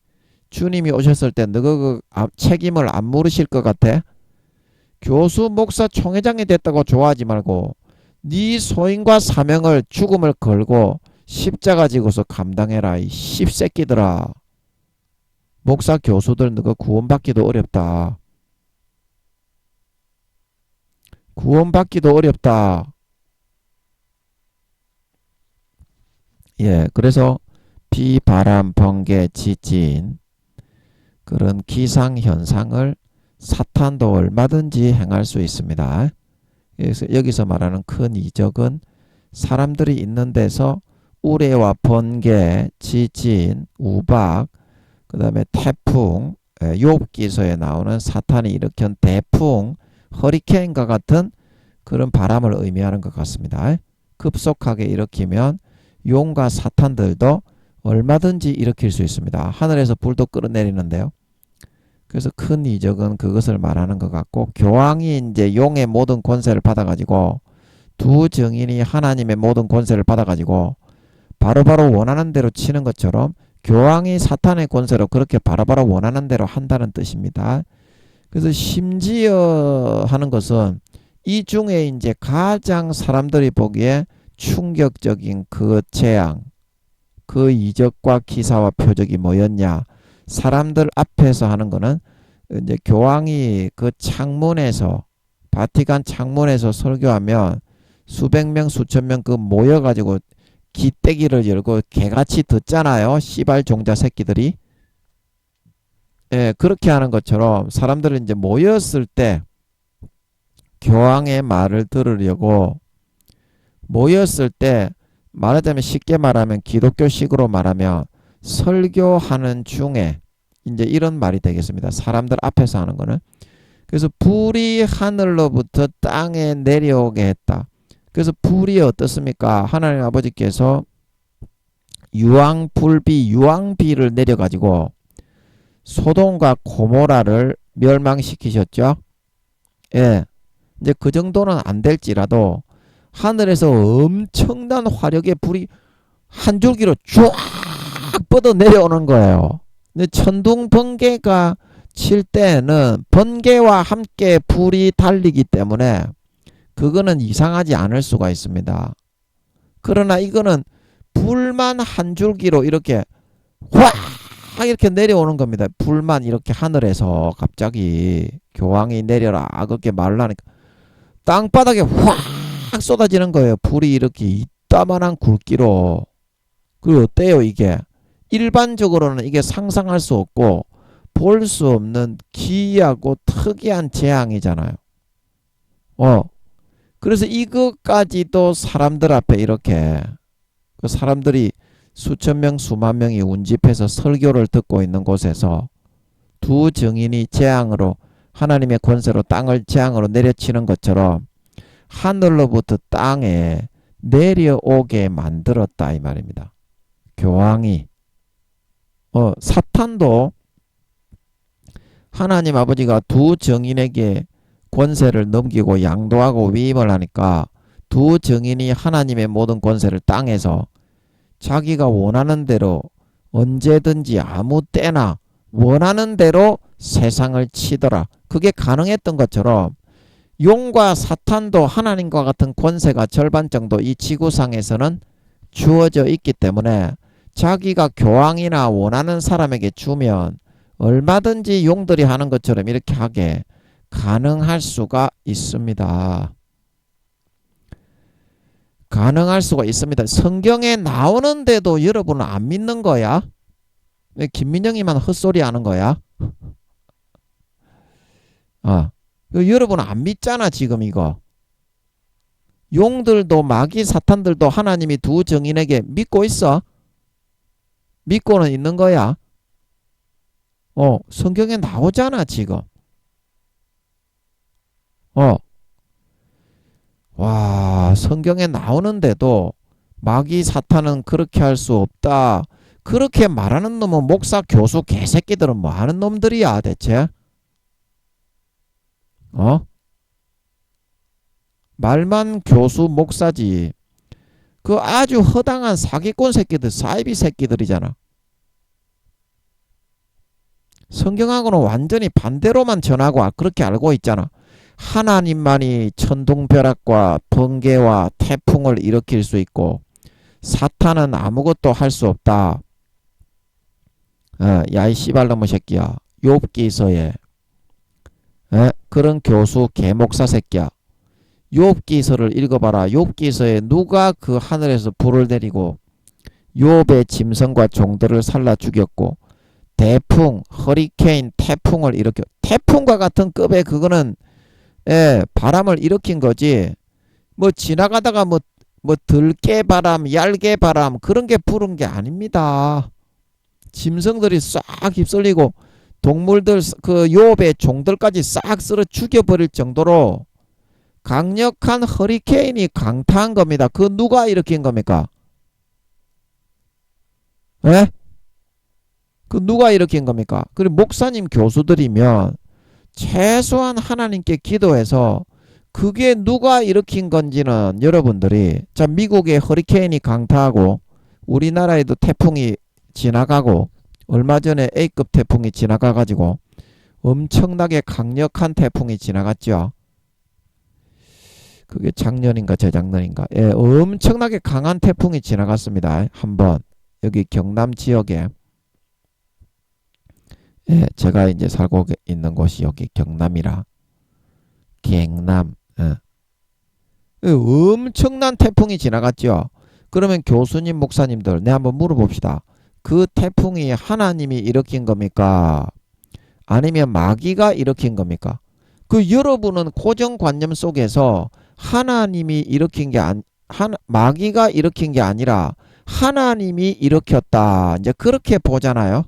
주님이 오셨을 때 너가 그 책임을 안 물으실 것 같아? 교수, 목사, 총회장이 됐다고 좋아하지 말고 네 소임과 사명을 죽음을 걸고 십자가 지고서 감당해라 이 씹새끼들아. 목사, 교수들 너가 구원받기도 어렵다. 구원받기도 어렵다. 예, 그래서 비, 바람, 번개, 지진 그런 기상현상을 사탄도 얼마든지 행할 수 있습니다. 그래서 여기서 말하는 큰 이적은 사람들이 있는 데서 우레와 번개, 지진, 우박, 그 다음에 태풍, 욥기서에 나오는 사탄이 일으킨 대풍, 허리케인과 같은 그런 바람을 의미하는 것 같습니다. 급속하게 일으키면 용과 사탄들도 얼마든지 일으킬 수 있습니다. 하늘에서 불도 끌어내리는데요. 그래서 큰 이적은 그것을 말하는 것 같고, 교황이 이제 용의 모든 권세를 받아가지고 두 증인이 하나님의 모든 권세를 받아가지고 바로바로 원하는 대로 치는 것처럼 교황이 사탄의 권세로 그렇게 바로바로 원하는 대로 한다는 뜻입니다. 그래서 심지어 하는 것은 이 중에 이제 가장 사람들이 보기에 충격적인 그 재앙, 그 이적과 기사와 표적이 뭐였냐? 사람들 앞에서 하는 거는 이제 교황이 그 창문에서 바티칸 창문에서 설교하면 수백 명 수천 명 그 모여가지고 기떼기를 열고 개같이 듣잖아요. 씨발 종자 새끼들이. 예, 그렇게 하는 것처럼 사람들은 이제 모였을 때 교황의 말을 들으려고 모였을 때 말하자면 쉽게 말하면 기독교식으로 말하면 설교하는 중에 이제 이런 말이 되겠습니다. 사람들 앞에서 하는 거는. 그래서 불이 하늘로부터 땅에 내려오게 했다. 그래서 불이 어떻습니까? 하나님 아버지께서 유황비를 내려가지고 소돔과 고모라를 멸망시키셨죠. 예. 이제 그 정도는 안 될지라도 하늘에서 엄청난 화력의 불이 한 줄기로 쫙 뻗어 내려오는 거예요. 근데 천둥 번개가 칠 때는 번개와 함께 불이 달리기 때문에 그거는 이상하지 않을 수가 있습니다. 그러나 이거는 불만 한 줄기로 이렇게 확 이렇게 내려오는 겁니다. 불만 이렇게 하늘에서 갑자기 교황이 내려라 그렇게 말을 하니까 땅바닥에 확 쏟아지는 거예요. 불이 이렇게 이따만한 굵기로. 그리고 어때요 이게? 일반적으로는 이게 상상할 수 없고 볼 수 없는 기이하고 특이한 재앙이잖아요. 그래서 이것까지도 사람들 앞에 이렇게 그 사람들이 수천 명 수만 명이 운집해서 설교를 듣고 있는 곳에서 두 증인이 재앙으로 하나님의 권세로 땅을 재앙으로 내려치는 것처럼 하늘로부터 땅에 내려오게 만들었다 이 말입니다. 교황이 사탄도 하나님 아버지가 두 증인에게 권세를 넘기고 양도하고 위임을 하니까 두 증인이 하나님의 모든 권세를 땅에서 자기가 원하는 대로 언제든지 아무 때나 원하는 대로 세상을 치더라. 그게 가능했던 것처럼 용과 사탄도 하나님과 같은 권세가 절반 정도 이 지구상에서는 주어져 있기 때문에 자기가 교황이나 원하는 사람에게 주면 얼마든지 용들이 하는 것처럼 이렇게 하게 가능할 수가 있습니다. 가능할 수가 있습니다. 성경에 나오는데도 여러분은 안 믿는 거야? 왜 김민영이만 헛소리 하는 거야? 여러분은 안 믿잖아 지금 이거. 용들도 마귀 사탄들도 하나님이 두 정인에게 믿고 있어? 믿고는 있는 거야. 성경에 나오잖아 지금. 와, 성경에 나오는데도 마귀 사탄은 그렇게 할 수 없다. 그렇게 말하는 놈은 목사 교수 개새끼들은 뭐 하는 놈들이야 대체? 말만 교수 목사지. 그 아주 허당한 사기꾼 새끼들, 사이비 새끼들이잖아. 성경하고는 완전히 반대로만 전하고 그렇게 알고 있잖아. 하나님만이 천둥벼락과 번개와 태풍을 일으킬 수 있고 사탄은 아무것도 할 수 없다. 야이 씨발놈의 새끼야. 욥기서에 그런 교수 개목사 새끼야. 욥기서를 읽어봐라. 욥기서에 누가 그 하늘에서 불을 내리고 욥의 짐승과 종들을 살라 죽였고 대풍, 허리케인, 태풍을 일으켜. 태풍과 같은 급의 그거는 바람을 일으킨 거지. 뭐 지나가다가 뭐 들개 바람, 얄개 바람 그런 게 부른 게 아닙니다. 짐승들이 싹 휩쓸리고 동물들 그 욥의 종들까지 싹 쓸어 죽여버릴 정도로 강력한 허리케인이 강타한 겁니다. 그 누가 일으킨 겁니까? 그 누가 일으킨 겁니까? 그리고 목사님 교수들이면 최소한 하나님께 기도해서 그게 누가 일으킨 건지는 여러분들이 자 미국의 허리케인이 강타하고 우리나라에도 태풍이 지나가고 얼마 전에 A급 태풍이 지나가가지고 엄청나게 강력한 태풍이 지나갔죠. 그게 작년인가 재작년인가 엄청나게 강한 태풍이 지나갔습니다. 한번 여기 경남 지역에 제가 이제 살고 있는 곳이 여기 경남이라 경남 엄청난 태풍이 지나갔죠. 그러면 교수님 목사님들 한번 물어봅시다. 그 태풍이 하나님이 일으킨 겁니까? 아니면 마귀가 일으킨 겁니까? 그 여러분은 고정관념 속에서 하나님이 일으킨 게 마귀가 일으킨 게 아니라 하나님이 일으켰다. 이제 그렇게 보잖아요.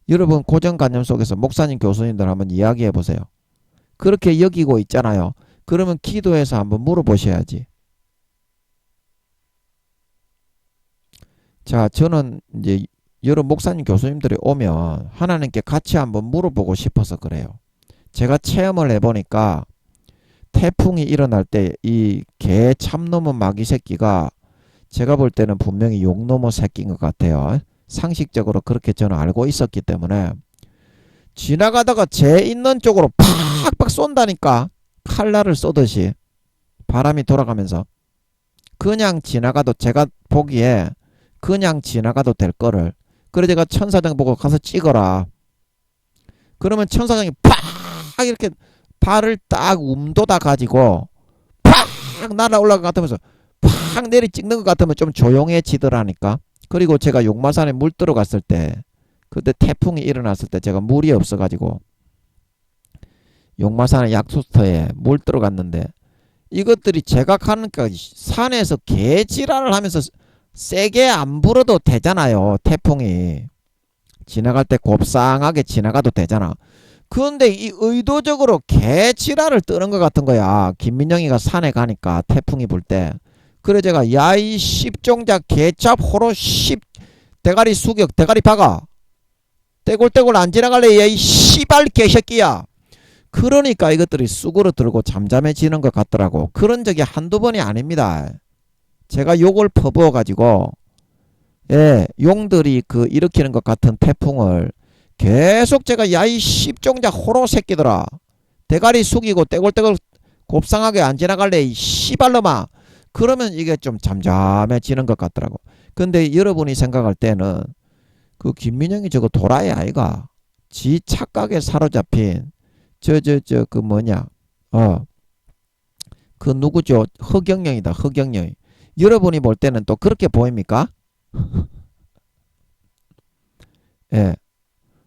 여러분 고정관념 속에서 목사님 교수님들 한번 이야기해 보세요. 그렇게 여기고 있잖아요. 그러면 기도해서 한번 물어보셔야지. 자, 저는 이제 여러 목사님 교수님들이 오면 하나님께 같이 한번 물어보고 싶어서 그래요. 제가 체험을 해보니까 태풍이 일어날 때 이 개 참놈의 마귀 새끼가 제가 볼 때는 분명히 용놈의 새끼인 것 같아요. 상식적으로 그렇게 저는 알고 있었기 때문에 지나가다가 제 있는 쪽으로 팍팍 쏜다니까. 칼날을 쏘듯이 바람이 돌아가면서 그냥 지나가도 제가 보기에 그냥 지나가도 될 거를 그래 제가 천사장 보고 가서 찍어라. 그러면 천사장이 팍 이렇게 발을 딱 움도다 가지고 팍 날아 올라간 것 같으면서 팍 내리 찍는 것 같으면 좀 조용해지더라니까. 그리고 제가 용마산에 물 들어갔을 때 그때 태풍이 일어났을 때 제가 물이 없어가지고 용마산의 약수터에 물 들어갔는데 이것들이 제가 가니까 산에서 개지랄을 하면서 세게 안 불어도 되잖아요. 태풍이 지나갈 때 곱상하게 지나가도 되잖아. 그런데 이 의도적으로 개지랄을 뜨는 것 같은 거야. 김민영이가 산에 가니까 태풍이 불 때. 그래 제가 야이 십종자 개짭 호로 십 대가리 수격 대가리 박아 떼굴떼굴 안 지나갈래 야이 씨발 개새끼야. 그러니까 이것들이 쑥으로 들고 잠잠해지는 것 같더라고. 그런 적이 한두 번이 아닙니다. 제가 욕을 퍼부어 가지고 용들이 그 일으키는 것 같은 태풍을 계속 제가 야이 십종자 호로 새끼들아 대가리 숙이고 떼굴떼굴 곱상하게 안 지나갈래 이 씨발놈아. 그러면 이게 좀 잠잠해지는 것 같더라고. 근데 여러분이 생각할 때는 그 김민영이 저거 도라이 아이가? 지 착각에 사로잡힌 그 뭐냐 그 누구죠? 허경영이다. 허경영이. 여러분이 볼 때는 또 그렇게 보입니까? 예.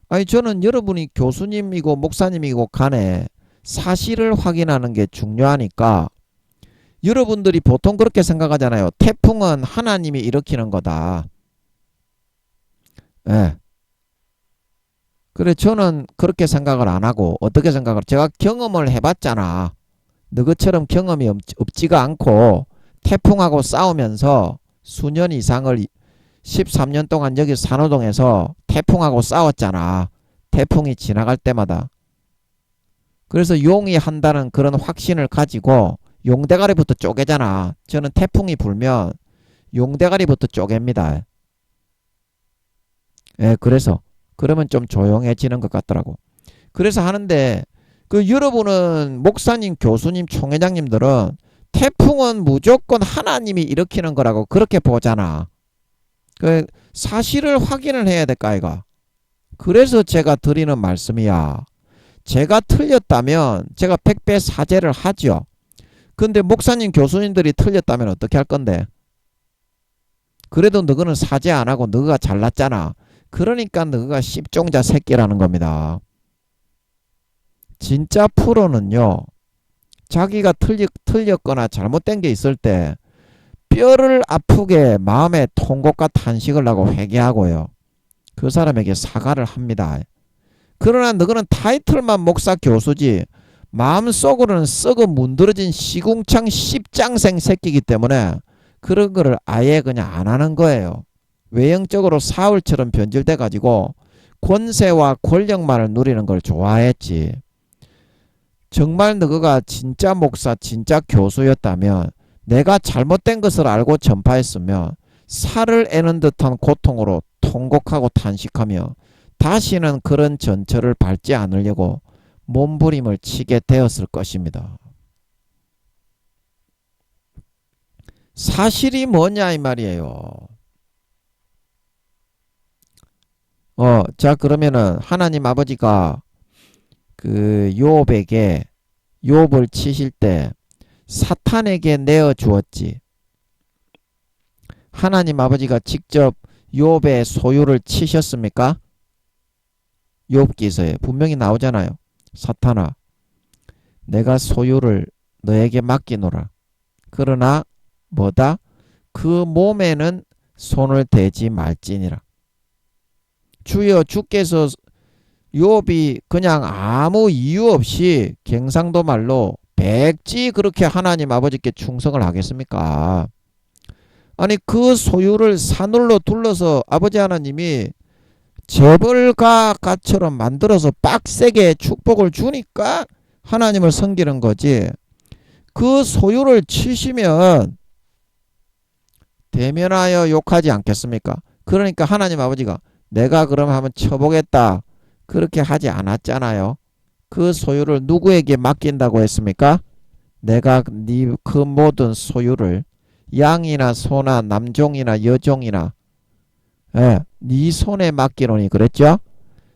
아니 저는 여러분이 교수님이고 목사님이고 간에 사실을 확인하는 게 중요하니까 여러분들이 보통 그렇게 생각하잖아요. 태풍은 하나님이 일으키는 거다. 예. 그래 저는 그렇게 생각을 안 하고 어떻게 생각을 제가 경험을 해봤잖아. 너희처럼 경험이 없지가 않고 태풍하고 싸우면서 수년 이상을 13년 동안 여기 산호동에서 태풍하고 싸웠잖아. 태풍이 지나갈 때마다. 그래서 용이 한다는 그런 확신을 가지고 용대가리부터 쪼개잖아. 저는 태풍이 불면 용대가리부터 쪼갭니다. 예, 그래서 그러면 좀 조용해지는 것 같더라고. 그래서 하는데 그 여러분은 목사님, 교수님, 총회장님들은 태풍은 무조건 하나님이 일으키는 거라고 그렇게 보잖아. 그 사실을 확인을 해야 될까 아이가. 그래서 제가 드리는 말씀이야. 제가 틀렸다면 제가 백배 사죄를 하죠. 근데 목사님, 교수님들이 틀렸다면 어떻게 할 건데? 그래도 너희는 사죄 안 하고 너희가 잘났잖아. 그러니까 너희가 십종자 새끼라는 겁니다. 진짜 프로는요. 자기가 틀렸거나 잘못된 게 있을 때 뼈를 아프게 마음에 통곡과 탄식을 하고 회개하고요. 그 사람에게 사과를 합니다. 그러나 너희는 타이틀만 목사 교수지 마음속으로는 썩어 문드러진 시궁창 십장생 새끼이기 때문에 그런 거를 아예 그냥 안 하는 거예요. 외형적으로 사울처럼 변질돼 가지고 권세와 권력만을 누리는 걸 좋아했지. 정말 너가 진짜 목사, 진짜 교수였다면 내가 잘못된 것을 알고 전파했으면 살을 애는 듯한 고통으로 통곡하고 탄식하며 다시는 그런 전철을 밟지 않으려고 몸부림을 치게 되었을 것입니다. 사실이 뭐냐 이 말이에요. 자 그러면은 하나님 아버지가 그 욥에게 욥을 치실 때 사탄에게 내어 주었지. 하나님 아버지가 직접 욥의 소유를 치셨습니까? 욥기서에 분명히 나오잖아요. 사탄아, 내가 소유를 너에게 맡기노라. 그러나 뭐다? 그 몸에는 손을 대지 말지니라. 주여 주께서 욥이 그냥 아무 이유 없이 경상도 말로 백지 그렇게 하나님 아버지께 충성을 하겠습니까? 아니 그 소유를 산울로 둘러서 아버지 하나님이 재벌가처럼 만들어서 빡세게 축복을 주니까 하나님을 섬기는 거지. 그 소유를 치시면 대면하여 욕하지 않겠습니까? 그러니까 하나님 아버지가 내가 그럼 한번 쳐보겠다 그렇게 하지 않았잖아요. 그 소유를 누구에게 맡긴다고 했습니까? 내가 네 그 모든 소유를 양이나 소나 남종이나 여종이나 네 손에 맡기노니 그랬죠?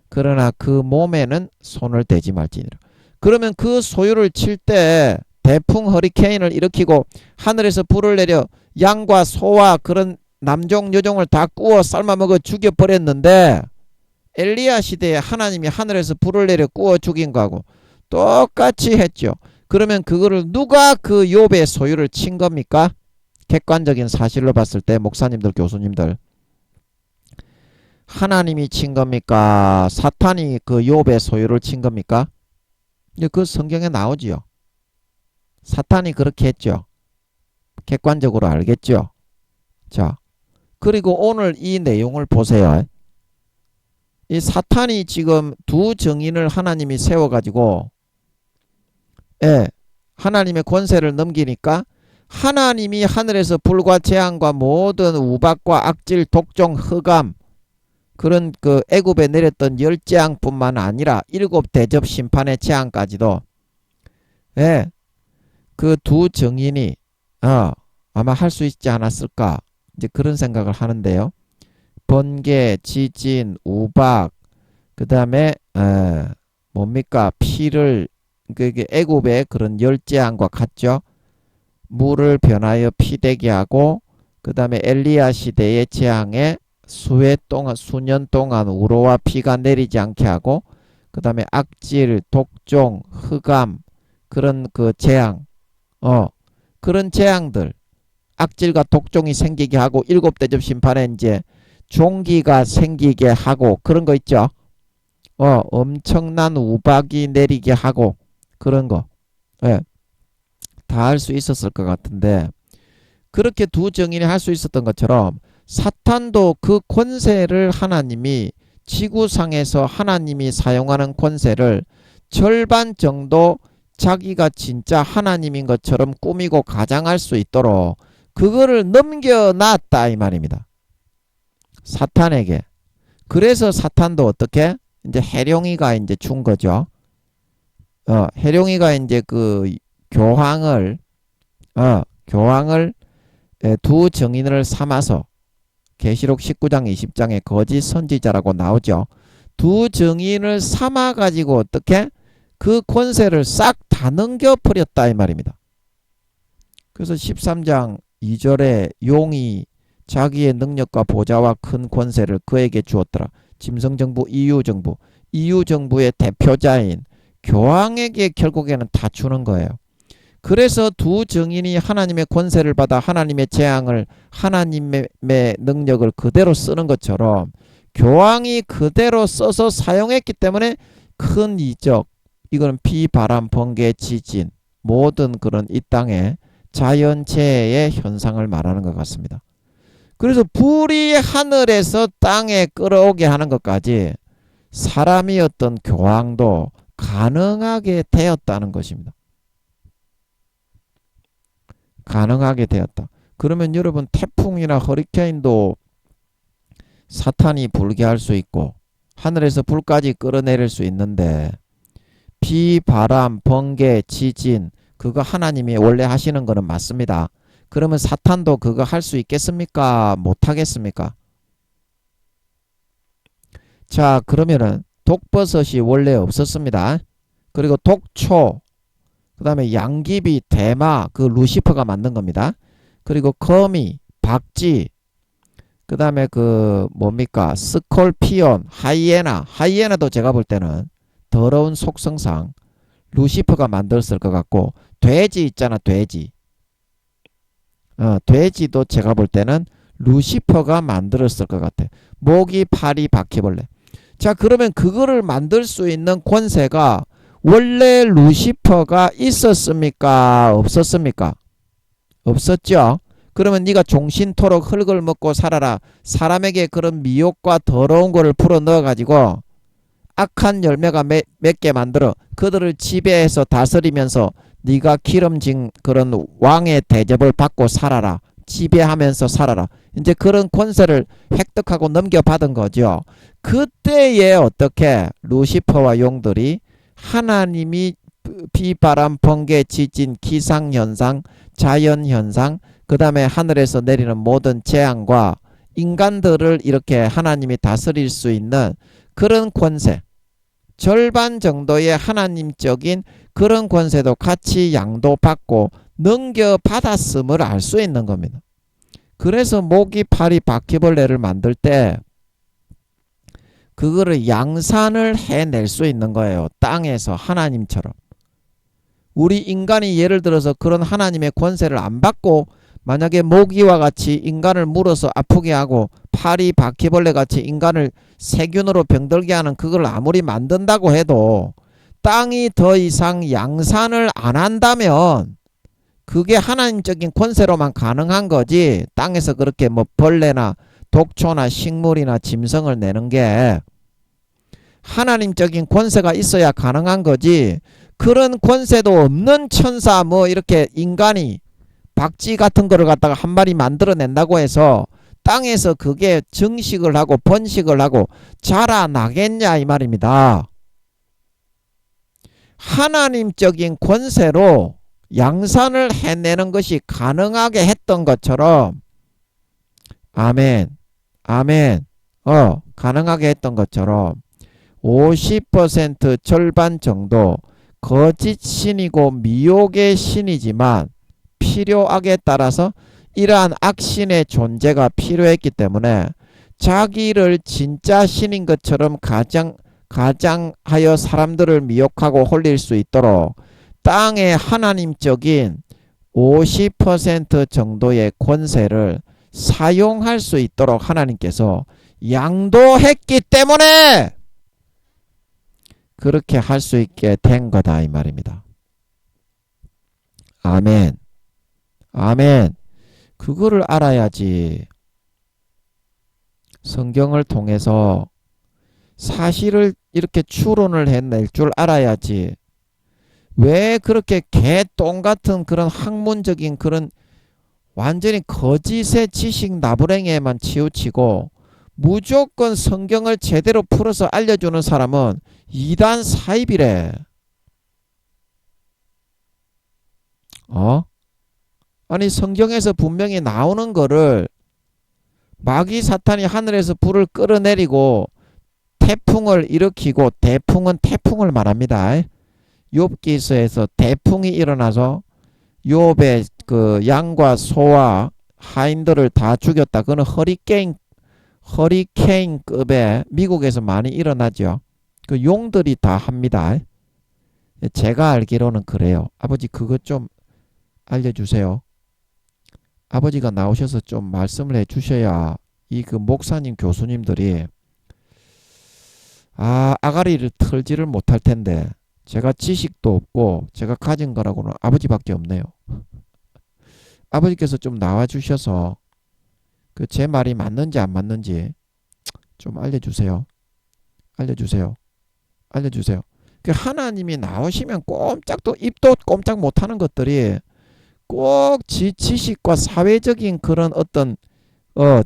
그러나 그 몸에는 손을 대지 말지니라. 그러면 그 소유를 칠 때 대풍 허리케인을 일으키고 하늘에서 불을 내려 양과 소와 그런 남종 여종을 다 구워 삶아먹어 죽여버렸는데 엘리야 시대에 하나님이 하늘에서 불을 내려 구워 죽인 거하고 똑같이 했죠. 그러면 그거를 누가 그 욥의 소유를 친 겁니까? 객관적인 사실로 봤을 때 목사님들 교수님들 하나님이 친 겁니까? 사탄이 그 욥의 소유를 친 겁니까? 그 성경에 나오지요. 사탄이 그렇게 했죠. 객관적으로 알겠죠. 자, 그리고 오늘 이 내용을 보세요. 이 사탄이 지금 두 정인을 하나님이 세워가지고 하나님의 권세를 넘기니까 하나님이 하늘에서 불과 재앙과 모든 우박과 악질, 독종, 흑암 그런 그 애굽에 내렸던 열 재앙뿐만 아니라 일곱 대접 심판의 재앙까지도 그 두 정인이 아마 할 수 있지 않았을까 이제 그런 생각을 하는데요. 번개, 지진, 우박, 그 다음에 뭡니까 피를 그게 애굽의 그런 열재앙과 같죠. 물을 변하여 피되게 하고 그 다음에 엘리야 시대의 재앙에 수년 동안 우로와 피가 내리지 않게 하고 그 다음에 악질, 독종, 흑암 그런 그 재앙 그런 재앙들 악질과 독종이 생기게 하고 일곱 대접 심판에 이제 종기가 생기게 하고 그런 거 있죠. 엄청난 우박이 내리게 하고 그런 거. 예. 다 할 수 있었을 것 같은데 그렇게 두 증인이 할 수 있었던 것처럼 사탄도 그 권세를 하나님이 지구상에서 하나님이 사용하는 권세를 절반 정도 자기가 진짜 하나님인 것처럼 꾸미고 가장할 수 있도록 그거를 넘겨놨다 이 말입니다. 사탄에게. 그래서 사탄도 어떻게 이제 해룡이가 이제 준 거죠. 해룡이가 이제 그 교황을 두 증인을 삼아서 계시록 19장 20장에 거짓 선지자라고 나오죠. 두 증인을 삼아 가지고 어떻게 그 권세를 싹 다 넘겨버렸다 이 말입니다. 그래서 13장 2절에 용이 자기의 능력과 보좌와 큰 권세를 그에게 주었더라. 짐승정부, 이유정부의 대표자인 교황에게 결국에는 다 주는 거예요. 그래서 두 증인이 하나님의 권세를 받아 하나님의 재앙을 하나님의 능력을 그대로 쓰는 것처럼 교황이 그대로 써서 사용했기 때문에 큰 이적, 이거는 비, 바람, 번개, 지진 모든 그런 이 땅의 자연재해의 현상을 말하는 것 같습니다. 그래서 불이 하늘에서 땅에 끌어오게 하는 것까지 사람이었던 교황도 가능하게 되었다는 것입니다. 가능하게 되었다. 그러면 여러분 태풍이나 허리케인도 사탄이 불게 할 수 있고 하늘에서 불까지 끌어내릴 수 있는데 비, 바람, 번개, 지진 그거 하나님이 원래 하시는 거는 맞습니다. 그러면 사탄도 그거 할 수 있겠습니까? 못하겠습니까? 자, 그러면은 독버섯이 원래 없었습니다. 그리고 독초, 그 다음에 양귀비, 대마, 그 루시퍼가 만든 겁니다. 그리고 거미, 박쥐, 그 다음에 그 뭡니까? 스콜피온, 하이에나도 제가 볼 때는 더러운 속성상 루시퍼가 만들었을 것 같고 돼지 있잖아, 돼지. 돼지도 제가 볼 때는 루시퍼가 만들었을 것 같아. 모기, 파리, 바퀴벌레. 자, 그러면 그거를 만들 수 있는 권세가 원래 루시퍼가 있었습니까? 없었습니까? 없었죠. 그러면 네가 종신토록 흙을 먹고 살아라. 사람에게 그런 미혹과 더러운 거를 풀어 넣어가지고 악한 열매가 몇 개 만들어 그들을 지배해서 다스리면서 네가 기름진 그런 왕의 대접을 받고 살아라. 지배하면서 살아라. 이제 그런 권세를 획득하고 넘겨받은 거죠. 그때에 어떻게 루시퍼와 용들이 하나님이 비바람, 번개, 지진, 기상현상, 자연현상, 그 다음에 하늘에서 내리는 모든 재앙과 인간들을 이렇게 하나님이 다스릴 수 있는 그런 권세, 절반 정도의 하나님적인 그런 권세도 같이 양도받고 넘겨받았음을 알 수 있는 겁니다. 그래서 모기, 파리, 바퀴벌레를 만들 때 그거를 양산을 해낼 수 있는 거예요. 땅에서 하나님처럼. 우리 인간이 예를 들어서 그런 하나님의 권세를 안 받고 만약에 모기와 같이 인간을 물어서 아프게 하고 파리, 바퀴벌레 같이 인간을 세균으로 병들게 하는 그걸 아무리 만든다고 해도 땅이 더 이상 양산을 안 한다면 그게 하나님적인 권세로만 가능한 거지. 땅에서 그렇게 뭐 벌레나 독초나 식물이나 짐승을 내는 게 하나님적인 권세가 있어야 가능한 거지. 그런 권세도 없는 천사 뭐 이렇게 인간이 박쥐 같은 거를 갖다가 한 마리 만들어낸다고 해서 땅에서 그게 증식을 하고 번식을 하고 자라나겠냐 이 말입니다. 하나님적인 권세로 양산을 해내는 것이 가능하게 했던 것처럼 아멘 아멘 가능하게 했던 것처럼 50% 절반 정도 거짓 신이고 미혹의 신이지만 필요하게 따라서 이러한 악신의 존재가 필요했기 때문에 자기를 진짜 신인 것처럼 가장하여 사람들을 미혹하고 홀릴 수 있도록 땅의 하나님적인 50% 정도의 권세를 사용할 수 있도록 하나님께서 양도했기 때문에 그렇게 할 수 있게 된 거다 이 말입니다. 아멘. 아멘. 그거를 알아야지 성경을 통해서 사실을 이렇게 추론을 해낼 줄 알아야지. 왜 그렇게 개똥 같은 그런 학문적인 그런 완전히 거짓의 지식 나부랭이에만 치우치고 무조건 성경을 제대로 풀어서 알려주는 사람은 이단 사입이래. 아니 성경에서 분명히 나오는 거를 마귀 사탄이 하늘에서 불을 끌어내리고 태풍을 일으키고, 대풍은 태풍을 말합니다. 욥기서에서 대풍이 일어나서 욥의 그 양과 소와 하인들을 다 죽였다. 그거는 허리케인급에 미국에서 많이 일어나죠. 그 용들이 다 합니다. 제가 알기로는 그래요. 아버지 그것 좀 알려주세요. 아버지가 나오셔서 좀 말씀을 해주셔야 이 그 목사님 교수님들이 아가리를 털지를 못할 텐데, 제가 지식도 없고 제가 가진 거라고는 아버지밖에 없네요. 아버지께서 좀 나와주셔서 그 제 말이 맞는지 안 맞는지 좀 알려주세요. 알려주세요. 그 하나님이 나오시면 꼼짝도 입도 꼼짝 못하는 것들이 꼭 지식과 사회적인 그런 어떤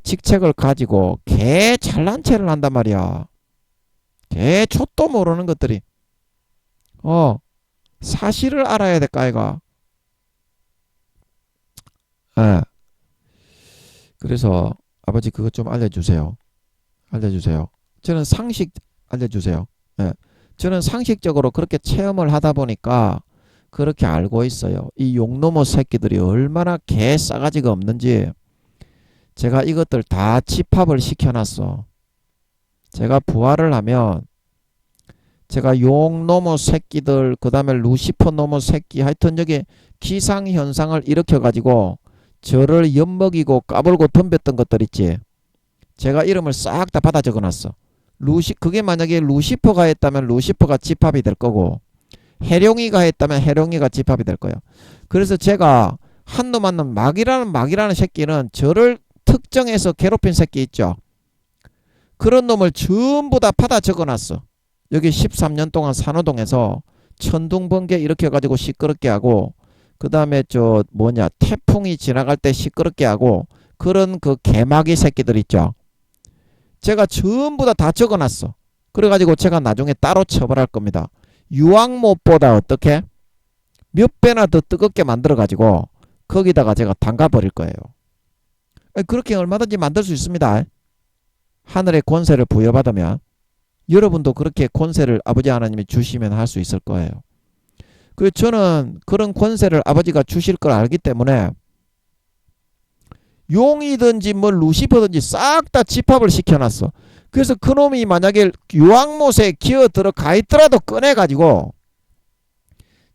직책을 가지고 개 잘난 체를 한단 말이야. 개 촛도 모르는 것들이 사실을 알아야 될까 이가. 그래서 아버지 그것 좀 알려주세요. 저는 상식 알려주세요. 저는 상식적으로 그렇게 체험을 하다 보니까 그렇게 알고 있어요. 이 용노모 새끼들이 얼마나 개 싸가지가 없는지 제가 이것들 다 집합을 시켜놨어. 제가 부활을 하면 제가 용노모 새끼들, 그 다음에 루시퍼 노모 새끼, 하여튼 여기 기상현상을 일으켜가지고 저를 엿먹이고 까불고 덤볐던 것들 있지. 제가 이름을 싹 다 받아 적어놨어. 그게 만약에 루시퍼가 했다면 루시퍼가 집합이 될 거고, 해룡이가 했다면 해룡이가 집합이 될 거예요. 그래서 제가 한 놈 한 놈 마귀라는 새끼는 저를 특정해서 괴롭힌 새끼 있죠. 그런 놈을 전부 다 받아 적어놨어. 여기 13년 동안 산호동에서 천둥번개 일으켜가지고 시끄럽게 하고, 그 다음에 태풍이 지나갈 때 시끄럽게 하고, 그런 그 개마귀 새끼들 있죠. 제가 전부 다 적어놨어. 그래가지고 제가 나중에 따로 처벌할 겁니다. 유황못보다 어떻게? 몇 배나 더 뜨겁게 만들어가지고 거기다가 제가 담가버릴 거예요. 그렇게 얼마든지 만들 수 있습니다. 하늘의 권세를 부여받으면 여러분도 그렇게 권세를 아버지 하나님이 주시면 할 수 있을 거예요. 그래서 저는 그런 권세를 아버지가 주실 걸 알기 때문에 용이든지 뭐 루시퍼든지 싹 다 집합을 시켜놨어. 그래서 그놈이 만약에 유황못에 기어 들어가 있더라도 꺼내가지고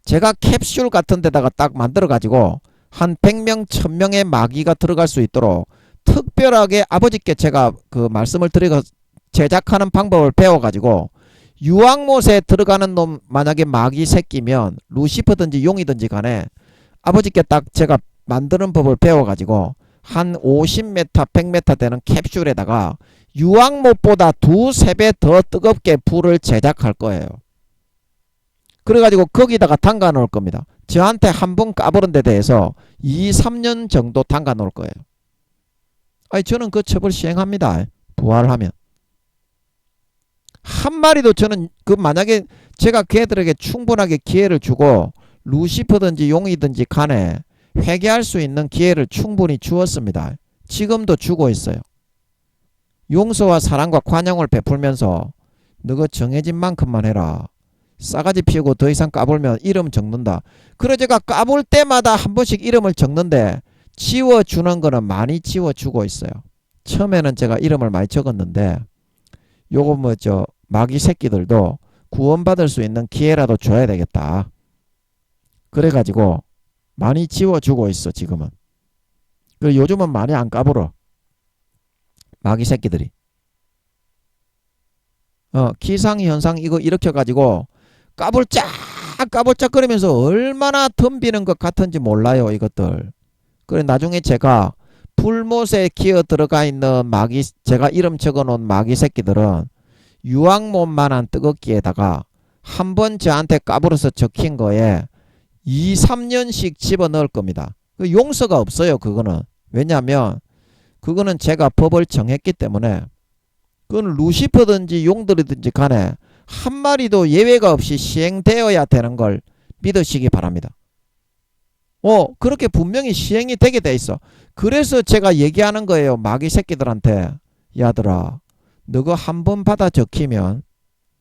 제가 캡슐 같은 데다가 딱 만들어가지고 한 100명 1000명의 마귀가 들어갈 수 있도록 특별하게 아버지께 제가 그 말씀을 드리고 제작하는 방법을 배워가지고, 유황못에 들어가는 놈 만약에 마귀 새끼면 루시퍼든지 용이든지 간에 아버지께 딱 제가 만드는 법을 배워가지고 한 50m 100m 되는 캡슐에다가 유황못보다 2~3배 더 뜨겁게 불을 제작할 거예요. 그래가지고 거기다가 담가 놓을 겁니다. 저한테 한 번 까부른 데 대해서 2~3년 정도 담가 놓을 거예요. 저는 그 처벌 시행합니다. 부활하면 한 마리도 저는 만약에 제가 걔들에게 충분하게 기회를 주고 루시퍼든지 용이든지 간에 회개할 수 있는 기회를 충분히 주었습니다. 지금도 주고 있어요. 용서와 사랑과 관용을 베풀면서 너가 정해진 만큼만 해라. 싸가지 피우고 더 이상 까불면 이름 적는다. 그래 제가 까불 때마다 한 번씩 이름을 적는데 지워주는 거는 많이 지워주고 있어요. 처음에는 제가 이름을 많이 적었는데 요거 마귀 새끼들도 구원받을 수 있는 기회라도 줘야 되겠다. 그래가지고 많이 지워주고 있어 지금은. 그리고 요즘은 많이 안 까불어. 마귀 새끼들이. 기상현상 이거 일으켜가지고 까불짝 거리면서 얼마나 덤비는 것 같은지 몰라요 이것들. 그래 나중에 제가 불못에 기어 들어가 있는 마귀, 제가 이름 적어놓은 마귀 새끼들은 유황못만한 뜨겁기에다가 한번 저한테 까불어서 적힌 거에 2, 3년씩 집어넣을 겁니다. 용서가 없어요 그거는. 왜냐하면 그거는 제가 법을 정했기 때문에 그건 루시퍼든지 용들이든지 간에 한 마리도 예외가 없이 시행되어야 되는 걸 믿으시기 바랍니다. 그렇게 분명히 시행이 되게 돼 있어. 그래서 제가 얘기하는 거예요. 마귀 새끼들한테. 야들아, 너가 한 번 받아 적히면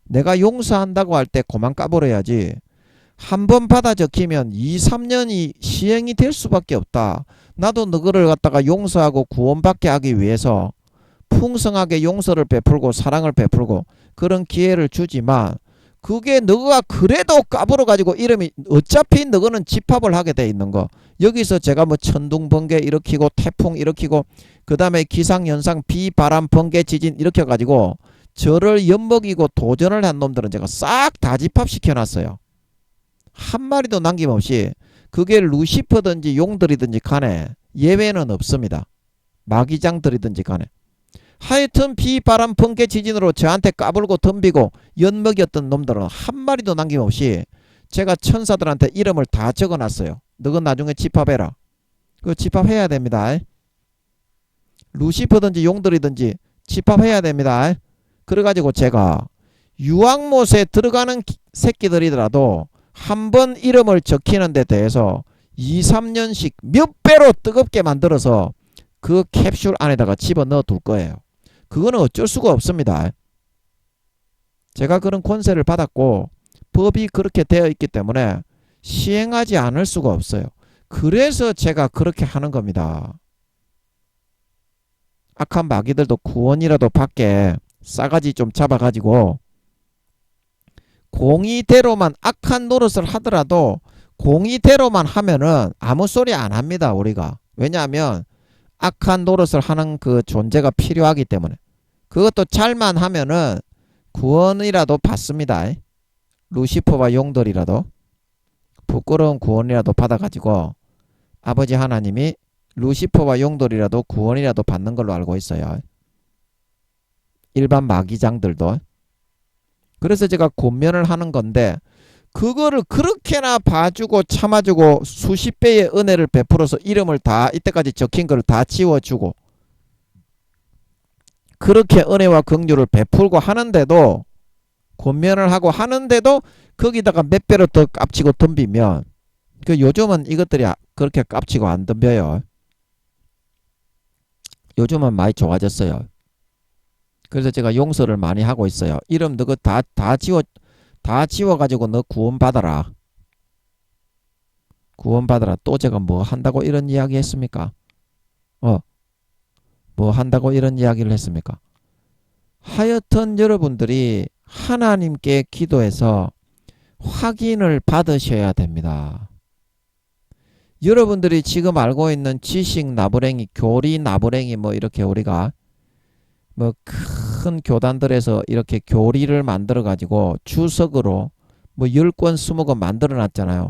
내가 용서한다고 할 때 그만 까버려야지. 한 번 받아 적히면 2, 3년이 시행이 될 수밖에 없다. 나도 너를 갖다가 용서하고 구원받게 하기 위해서 풍성하게 용서를 베풀고 사랑을 베풀고 그런 기회를 주지만 그게 너가 그래도 까불어가지고 이름이 어차피 너는 집합을 하게 돼 있는 거. 여기서 제가 천둥 번개 일으키고 태풍 일으키고 그 다음에 기상현상 비바람 번개 지진 일으켜가지고 저를 엿먹이고 도전을 한 놈들은 제가 싹 다 집합시켜 놨어요. 한 마리도 남김없이. 그게 루시퍼든지 용들이든지 간에 예외는 없습니다. 마귀장들이든지 간에. 하여튼 비바람 번개 지진으로 저한테 까불고 덤비고 엿먹였던 놈들은 한 마리도 남김없이 제가 천사들한테 이름을 다 적어놨어요. 너건 나중에 집합해라. 그거 집합해야 됩니다. 루시퍼든지 용들이든지 집합해야 됩니다. 그래가지고 제가 유황못에 들어가는 새끼들이더라도 한 번 이름을 적히는 데 대해서 2, 3년씩 몇 배로 뜨겁게 만들어서 그 캡슐 안에다가 집어넣어 둘 거예요. 그거는 어쩔 수가 없습니다. 제가 그런 권세를 받았고 법이 그렇게 되어 있기 때문에 시행하지 않을 수가 없어요. 그래서 제가 그렇게 하는 겁니다. 악한 마귀들도 구원이라도 받게 싸가지 좀 잡아가지고 공의대로만 악한 노릇을 하더라도 공의대로만 하면은 아무 소리 안 합니다. 우리가. 왜냐하면 악한 노릇을 하는 그 존재가 필요하기 때문에. 그것도 잘만 하면은 구원이라도 받습니다. 루시퍼와 용들이라도 부끄러운 구원이라도 받아가지고 아버지 하나님이 루시퍼와 용들이라도 구원이라도 받는 걸로 알고 있어요. 일반 마귀장들도. 그래서 제가 권면을 하는 건데 그거를 그렇게나 봐주고 참아주고 수십 배의 은혜를 베풀어서 이름을 다 이때까지 적힌 걸 다 지워주고 그렇게 은혜와 긍휼을 베풀고 하는데도 권면을 하고 하는데도 거기다가 몇 배로 더 깝치고 덤비면 그 요즘은 이것들이 그렇게 깝치고 안 덤벼요. 요즘은 많이 좋아졌어요. 그래서 제가 용서를 많이 하고 있어요. 이름 너가 다 지워가지고 너 구원받아라. 구원받아라. 또 제가 뭐 한다고 이런 이야기 했습니까? 뭐 한다고 이런 이야기를 했습니까? 하여튼 여러분들이 하나님께 기도해서 확인을 받으셔야 됩니다. 여러분들이 지금 알고 있는 지식 나부랭이, 교리 나부랭이 뭐 이렇게 우리가 뭐 큰 교단들에서 이렇게 교리를 만들어 가지고 주석으로 뭐 10권 20권 만들어 놨잖아요.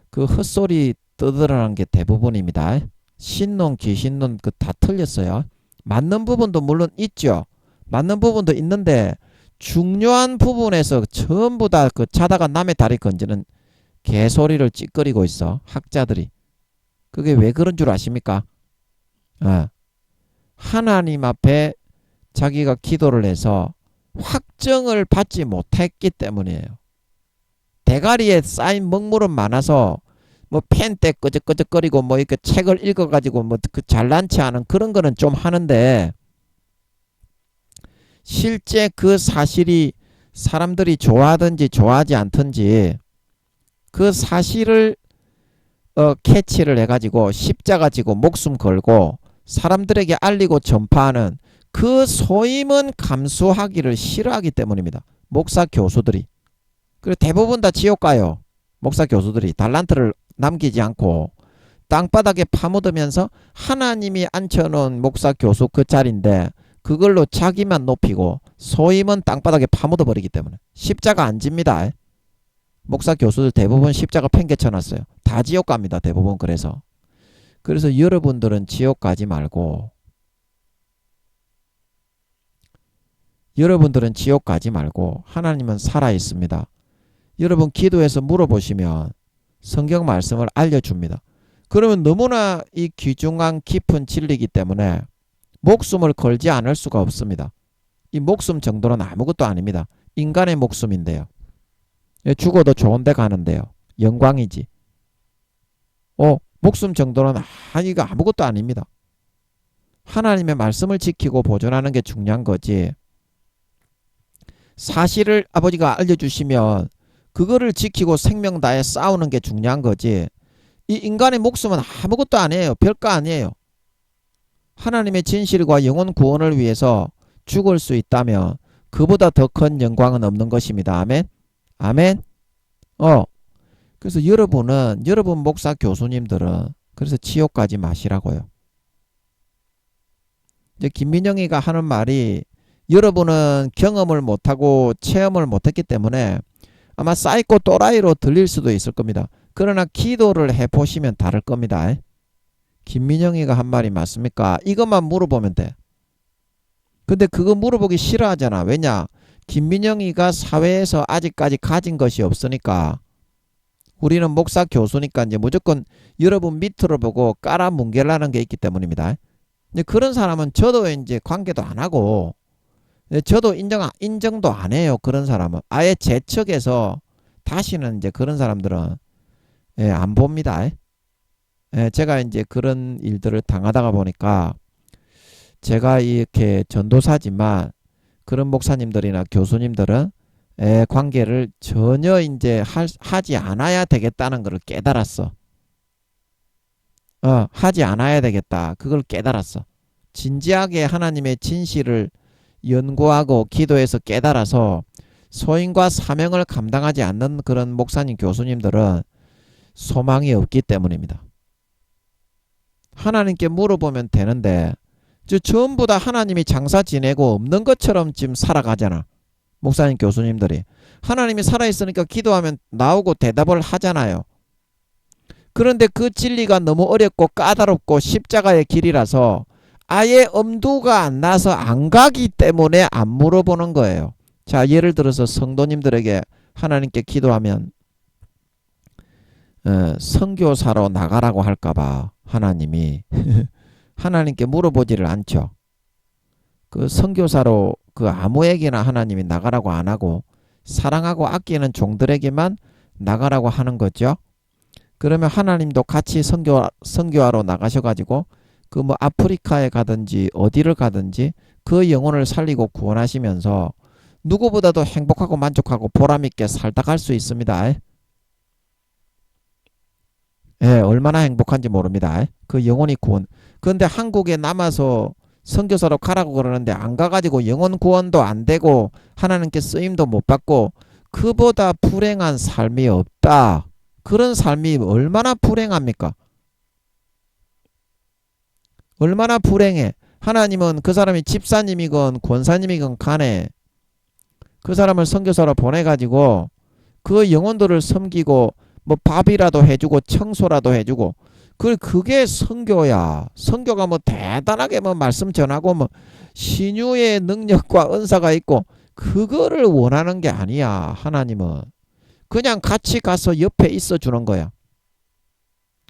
그 헛소리 떠들어라는 게 대부분입니다. 신론 귀신론 그 다 틀렸어요. 맞는 부분도 물론 있죠. 맞는 부분도 있는데 중요한 부분에서 전부 다 그 자다가 남의 다리 건지는 개소리를 찌꺼리고 있어. 학자들이. 그게 왜 그런 줄 아십니까? 하나님 앞에 자기가 기도를 해서 확정을 받지 못했기 때문이에요. 대가리에 쌓인 먹물은 많아서 뭐 펜 때 끄적끄적거리고 뭐 이렇게 책을 읽어가지고 뭐 그 잘난치 않은 그런 거는 좀 하는데 실제 그 사실이 사람들이 좋아하든지 좋아하지 않든지 그 사실을 캐치를 해가지고 십자가 지고 목숨 걸고 사람들에게 알리고 전파하는 그 소임은 감수하기를 싫어하기 때문입니다. 목사 교수들이. 그리고 대부분 다 지옥 가요. 목사 교수들이 달란트를 남기지 않고 땅바닥에 파묻으면서 하나님이 앉혀놓은 목사 교수 그 자리인데 그걸로 자기만 높이고 소임은 땅바닥에 파묻어 버리기 때문에 십자가 안 집니다. 목사 교수들 대부분 십자가 팽개쳐놨어요. 다 지옥 갑니다. 대부분. 그래서 여러분들은 지옥 가지 말고 하나님은 살아있습니다. 여러분 기도해서 물어보시면 성경 말씀을 알려줍니다. 그러면 너무나 이 귀중한 깊은 진리이기 때문에 목숨을 걸지 않을 수가 없습니다. 이 목숨 정도는 아무것도 아닙니다. 인간의 목숨인데요. 죽어도 좋은 데 가는데요. 영광이지. 목숨 정도는 이거 아무것도 아닙니다. 하나님의 말씀을 지키고 보존하는 게 중요한 거지. 사실을 아버지가 알려주시면 그거를 지키고 생명 다해 싸우는 게 중요한 거지. 이 인간의 목숨은 아무것도 아니에요. 별거 아니에요. 하나님의 진실과 영혼 구원을 위해서 죽을 수 있다면 그보다 더 큰 영광은 없는 것입니다. 아멘. 아멘. 그래서 여러분 목사 교수님들은 그래서 지옥 가지 마시라고요. 이제 김민영이가 하는 말이 여러분은 경험을 못하고 체험을 못했기 때문에 아마 사이코 또라이로 들릴 수도 있을 겁니다. 그러나 기도를 해보시면 다를 겁니다. 김민영이가 한 말이 맞습니까? 이것만 물어보면 돼. 근데 그거 물어보기 싫어하잖아. 왜냐? 김민영이가 사회에서 아직까지 가진 것이 없으니까. 우리는 목사 교수니까 이제 무조건 여러분 밑으로 보고 깔아뭉개라는 게 있기 때문입니다. 근데 그런 사람은 저도 이제 관계도 안 하고, 저도 인정도 안 해요. 그런 사람은 아예 제 측에서 다시는 이제 그런 사람들은 안 봅니다. 제가 이제 그런 일들을 당하다가 보니까 제가 이렇게 전도사지만 그런 목사님들이나 교수님들은 관계를 전혀 이제 하지 않아야 되겠다는 것을 깨달았어. 하지 않아야 되겠다. 그걸 깨달았어. 진지하게 하나님의 진실을 연구하고 기도해서 깨달아서 소임과 사명을 감당하지 않는 그런 목사님 교수님들은 소망이 없기 때문입니다. 하나님께 물어보면 되는데 전부 다 하나님이 장사 지내고 없는 것처럼 지금 살아가잖아. 목사님 교수님들이 하나님이 살아있으니까 기도하면 나오고 대답을 하잖아요. 그런데 그 진리가 너무 어렵고 까다롭고 십자가의 길이라서 아예 엄두가 안 나서 안 가기 때문에 안 물어보는 거예요. 자, 예를 들어서 성도님들에게 하나님께 기도하면 선교사로 나가라고 할까봐 하나님이 하나님께 물어보지를 않죠. 그 선교사로 그 아무에게나 하나님이 나가라고 안 하고 사랑하고 아끼는 종들에게만 나가라고 하는 거죠. 그러면 하나님도 같이 선교하러 나가셔가지고 그 뭐 아프리카에 가든지 어디를 가든지 그 영혼을 살리고 구원하시면서 누구보다도 행복하고 만족하고 보람있게 살다 갈 수 있습니다. 얼마나 행복한지 모릅니다. 그 영혼이 구원. 그런데 한국에 남아서 선교사로 가라고 그러는데 안 가가지고 영혼 구원도 안 되고 하나님께 쓰임도 못 받고 그보다 불행한 삶이 없다. 그런 삶이 얼마나 불행합니까? 얼마나 불행해. 하나님은 그 사람이 집사님이건 권사님이건 간에 그 사람을 선교사로 보내가지고 그 영혼들을 섬기고 뭐 밥이라도 해주고 청소라도 해주고 그게 선교야. 선교가 뭐 대단하게 뭐 말씀 전하고 뭐 신유의 능력과 은사가 있고 그거를 원하는 게 아니야. 하나님은 그냥 같이 가서 옆에 있어 주는 거야.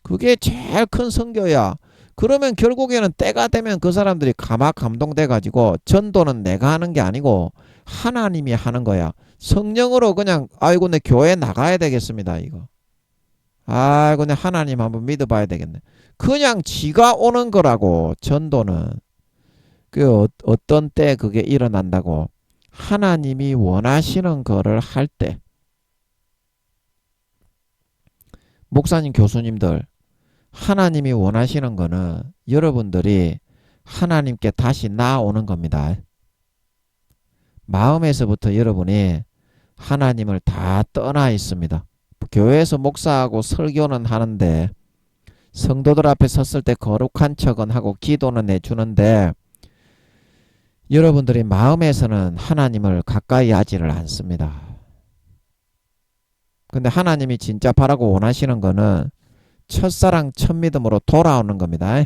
그게 제일 큰 선교야. 그러면 결국에는 때가 되면 그 사람들이 감동돼 가지고 전도는 내가 하는 게 아니고 하나님이 하는 거야. 성령으로 그냥 아이고 내 교회 나가야 되겠습니다. 이거. 아이고 내 하나님 한번 믿어봐야 되겠네. 그냥 지가 오는 거라고. 전도는 그 어떤 때 그게 일어난다고. 하나님이 원하시는 거를 할 때. 목사님 교수님들 하나님이 원하시는 거는 여러분들이 하나님께 다시 나아오는 겁니다. 마음에서부터 여러분이 하나님을 다 떠나 있습니다. 교회에서 목사하고 설교는 하는데 성도들 앞에 섰을 때 거룩한 척은 하고 기도는 해주는데 여러분들이 마음에서는 하나님을 가까이 하지를 않습니다. 근데 하나님이 진짜 바라고 원하시는 거는 첫사랑 첫믿음으로 돌아오는 겁니다.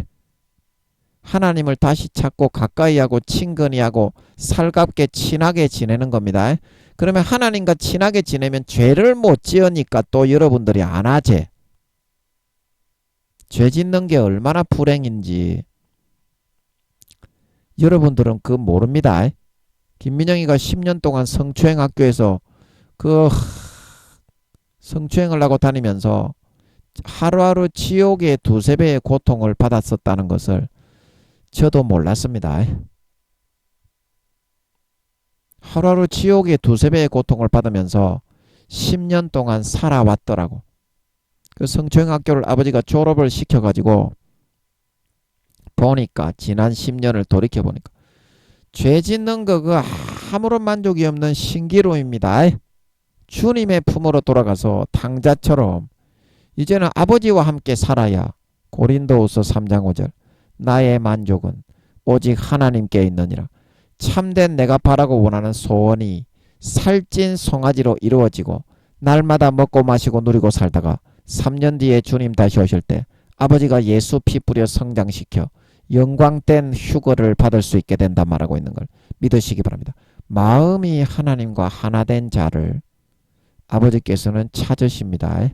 하나님을 다시 찾고 가까이 하고 친근히 하고 살갑게 친하게 지내는 겁니다. 그러면 하나님과 친하게 지내면 죄를 못 지으니까 또 여러분들이 안 하지. 죄 짓는 게 얼마나 불행인지 여러분들은 그거 모릅니다. 김민영이가 10년 동안 성추행학교에서 그 성추행을 하고 다니면서 하루하루 지옥의 두세 배의 고통을 받았었다는 것을 저도 몰랐습니다. 하루하루 지옥의 두세 배의 고통을 받으면서 10년 동안 살아왔더라고. 그 성추행학교를 아버지가 졸업을 시켜가지고 보니까 지난 10년을 돌이켜보니까 죄 짓는 거 그 아무런 만족이 없는 신기루입니다. 주님의 품으로 돌아가서 탕자처럼 이제는 아버지와 함께 살아야 고린도후서 3장 5절 나의 만족은 오직 하나님께 있느니라. 참된 내가 바라고 원하는 소원이 살찐 송아지로 이루어지고 날마다 먹고 마시고 누리고 살다가 3년 뒤에 주님 다시 오실 때 아버지가 예수 피 뿌려 성장시켜 영광된 휴거를 받을 수 있게 된다 말하고 있는 걸 믿으시기 바랍니다. 마음이 하나님과 하나 된 자를 아버지께서는 찾으십니다.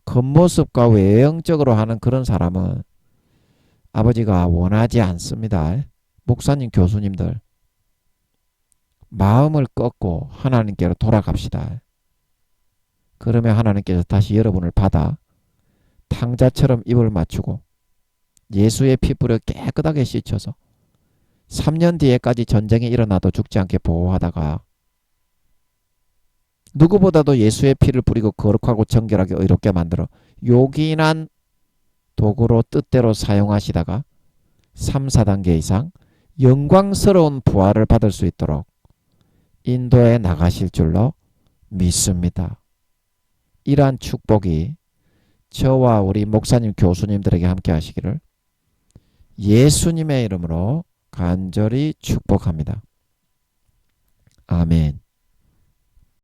겉모습과 외형적으로 하는 그런 사람은 아버지가 원하지 않습니다. 목사님 교수님들 마음을 꺾고 하나님께로 돌아갑시다. 그러면 하나님께서 다시 여러분을 받아 탕자처럼 입을 맞추고 예수의 피 뿌려 깨끗하게 씻혀서 3년 뒤에까지 전쟁이 일어나도 죽지 않게 보호하다가 누구보다도 예수의 피를 뿌리고 거룩하고 정결하게 의롭게 만들어 요긴한 도구로 뜻대로 사용하시다가 3, 4단계 이상 영광스러운 부활을 받을 수 있도록 인도에 나가실 줄로 믿습니다. 이러한 축복이 저와 우리 목사님 교수님들에게 함께 하시기를 예수님의 이름으로 간절히 축복합니다. 아멘.